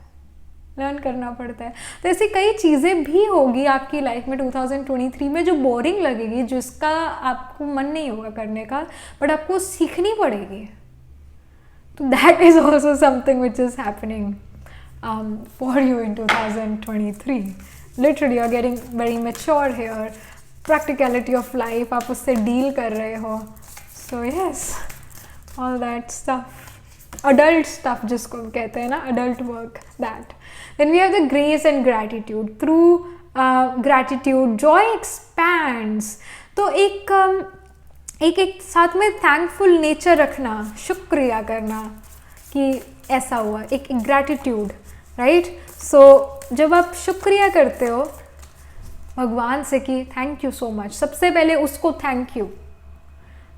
तो ऐसी कई चीज़ें भी होगी आपकी लाइफ में 2023 में जो बोरिंग लगेगी, जिसका आपको मन नहीं होगा करने का, बट आपको सीखनी पड़ेगी. तो that is also something which is happening for you in 2023. Literally you are getting very mature here. Practicality of life आप उससे डील कर रहे हो. So yes, all that stuff, adult stuff जिसको कहते हैं ना, adult work, that. Then we have the grace and gratitude. Through gratitude, joy expands. तो एक साथ में thankful nature रखना, शुक्रिया करना कि ऐसा हुआ, एक gratitude, right? So जब आप शुक्रिया करते हो भगवान से कि थैंक यू सो मच, सबसे पहले उसको थैंक यू.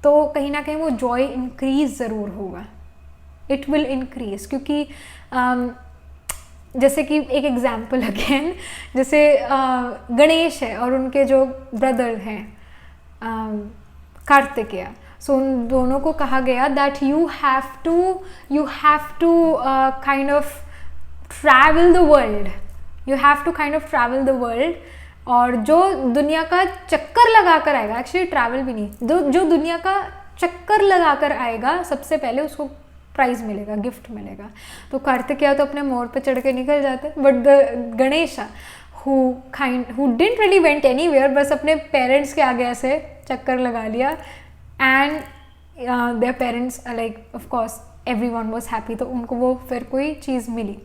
तो कहीं ना कहीं वो जॉय इंक्रीज ज़रूर होगा, इट विल इंक्रीज। क्योंकि जैसे कि एक एग्जाम्पल अगेन, जैसे गणेश है और उनके जो ब्रदर हैं कार्तिकेय, सो उन दोनों को कहा गया that you have to kind of travel the world, you have to kind of travel the world, और जो दुनिया का चक्कर लगा कर आएगा, एक्चुअली ट्रैवल भी नहीं, जो दुनिया का चक्कर लगा कर आएगा सबसे पहले उसको प्राइज मिलेगा, गिफ्ट मिलेगा। तो कार्तिकेय तो अपने मोर पे चढ़ के निकल जाते, but the Ganesh who didn't really went anywhere, बस अपने पेरेंट्स के आगे ऐसे चक्कर लगा लिया, and their parents like of course everyone was happy, तो उनको वो फिर कोई चीज़ मिली।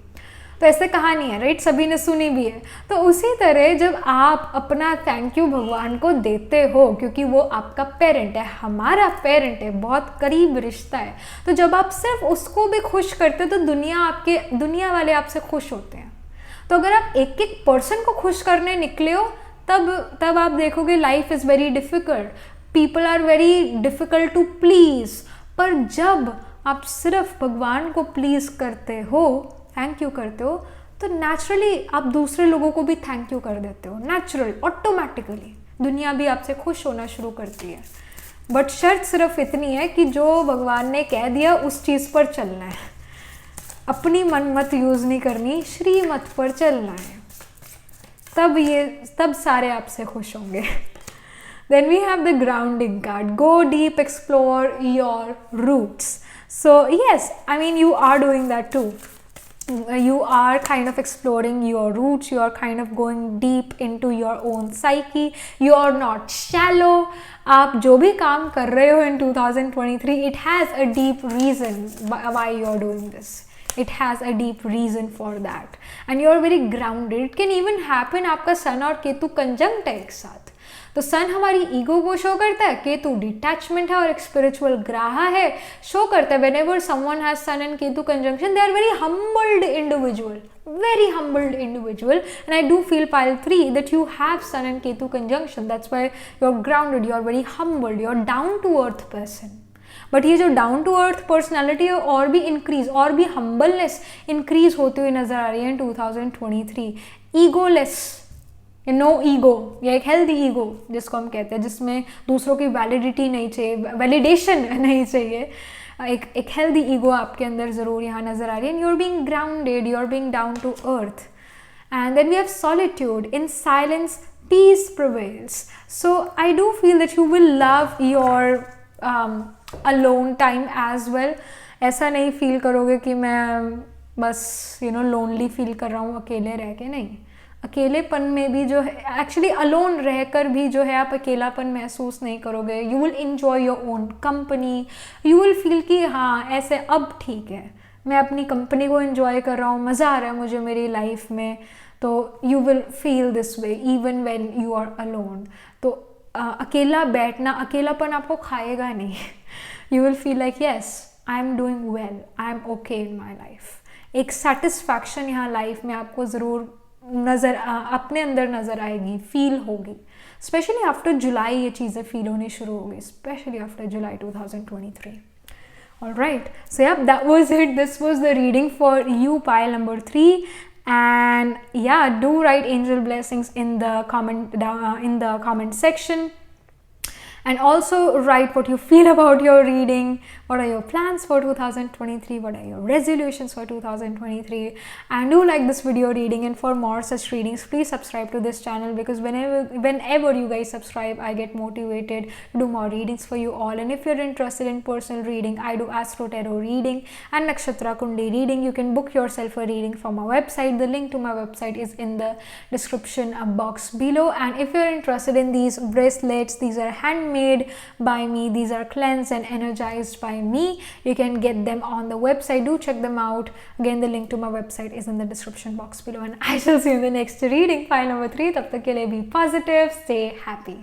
तो ऐसे कहानी है, राइट, सभी ने सुनी भी है। तो उसी तरह जब आप अपना थैंक यू भगवान को देते हो, क्योंकि वो आपका पेरेंट है, हमारा पेरेंट है, बहुत करीब रिश्ता है, तो जब आप सिर्फ उसको भी खुश करते हो तो दुनिया वाले आपसे खुश होते हैं। तो अगर आप एक एक पर्सन को खुश करने निकले हो तब आप देखोगे life is very difficult, people are very difficult to please. पर जब आप सिर्फ भगवान को प्लीज़ करते हो, थैंक यू करते हो, तो नेचुरली आप दूसरे लोगों को भी थैंक यू कर देते हो, नेचुरल, ऑटोमेटिकली दुनिया भी आपसे खुश होना शुरू करती है। बट शर्त सिर्फ इतनी है कि जो भगवान ने कह दिया उस चीज़ पर चलना है, अपनी मन मत यूज़ नहीं करनी, श्रीमत पर चलना है, तब सारे आपसे खुश होंगे। Then we have the grounding card. Go deep, explore your roots. So yes, I mean you are doing that too. You are kind of exploring your roots, you are kind of going deep into your own psyche, you are not shallow. आप जो भी काम कर रहे हो in 2023, it has a deep reason why you are doing this. It has a deep reason for that, and you are very grounded. It can even happen आपका सन और Ketu conjunct है एक साथ, तो सन हमारी ईगो को शो करता है, केतु डिटैचमेंट है और एक स्पिरिचुअल ग्राह है, शो करता है whenever someone has sun and Ketu conjunction, they are very humbled individual, very humbled individual, and I do feel pile 3 that you have sun and ketu conjunction, that's why you're grounded, you're very humbled, you're down to earth person. But ये जो down to earth personality है और भी increase, और भी humbleness increase होती हुई नजर आ रही है इन 2023। ईगोलेस, नो ईगो, या एक हेल्दी ईगो जिसको हम कहते हैं, जिसमें दूसरों की वैलिडिटी नहीं चाहिए, वैलिडेशन नहीं चाहिए, एक हेल्दी ईगो आपके अंदर ज़रूर यहाँ नज़र आ रही है। And you are being grounded, you are being down to earth, and then we have solitude, in silence peace prevails. So I do feel that you will love your alone time as well. ऐसा नहीं feel करोगे कि मैं बस lonely feel कर रहा हूँ अकेले रह के, नहीं, अकेलेपन में भी जो है, एक्चुअली अलोन रहकर भी जो है आप अकेलापन महसूस नहीं करोगे। You will enjoy your own company, you will feel कि हाँ ऐसे अब ठीक है, मैं अपनी कंपनी को इन्जॉय कर रहा हूँ, मज़ा आ रहा है मुझे मेरी लाइफ में, तो you will feel this way even when you are alone. तो अकेला बैठना, अकेलापन आपको खाएगा नहीं। You will feel like yes I am doing well, I am okay in my life. एक सेटिस्फैक्शन यहाँ लाइफ में आपको ज़रूर अपने अंदर नज़र आएगी, फील होगी, स्पेशली आफ्टर जुलाई ये चीज़ें फील होनी शुरू होगी, specially after July 2023। Alright, so yeah, that was it. This was the reading for you, pile number 3. And yeah, do write angel blessings in the comment section, and also write what you feel about your reading. What are your plans for 2023? What are your resolutions for 2023? And do like this video reading, and for more such readings please subscribe to this channel, because whenever you guys subscribe I get motivated to do more readings for you all. And if you're interested in personal reading, I do astro tarot reading and nakshatra kundi reading. You can book yourself a reading from my website. The link to my website is in the description box below. And if you're interested in these bracelets, these are handmade by me, these are cleansed and energized by me, you can get them on the website. Do check them out. Again, the link to my website is in the description box below, and I shall see you in the next reading, pile number 3. Tab tak ke liye be positive, stay happy.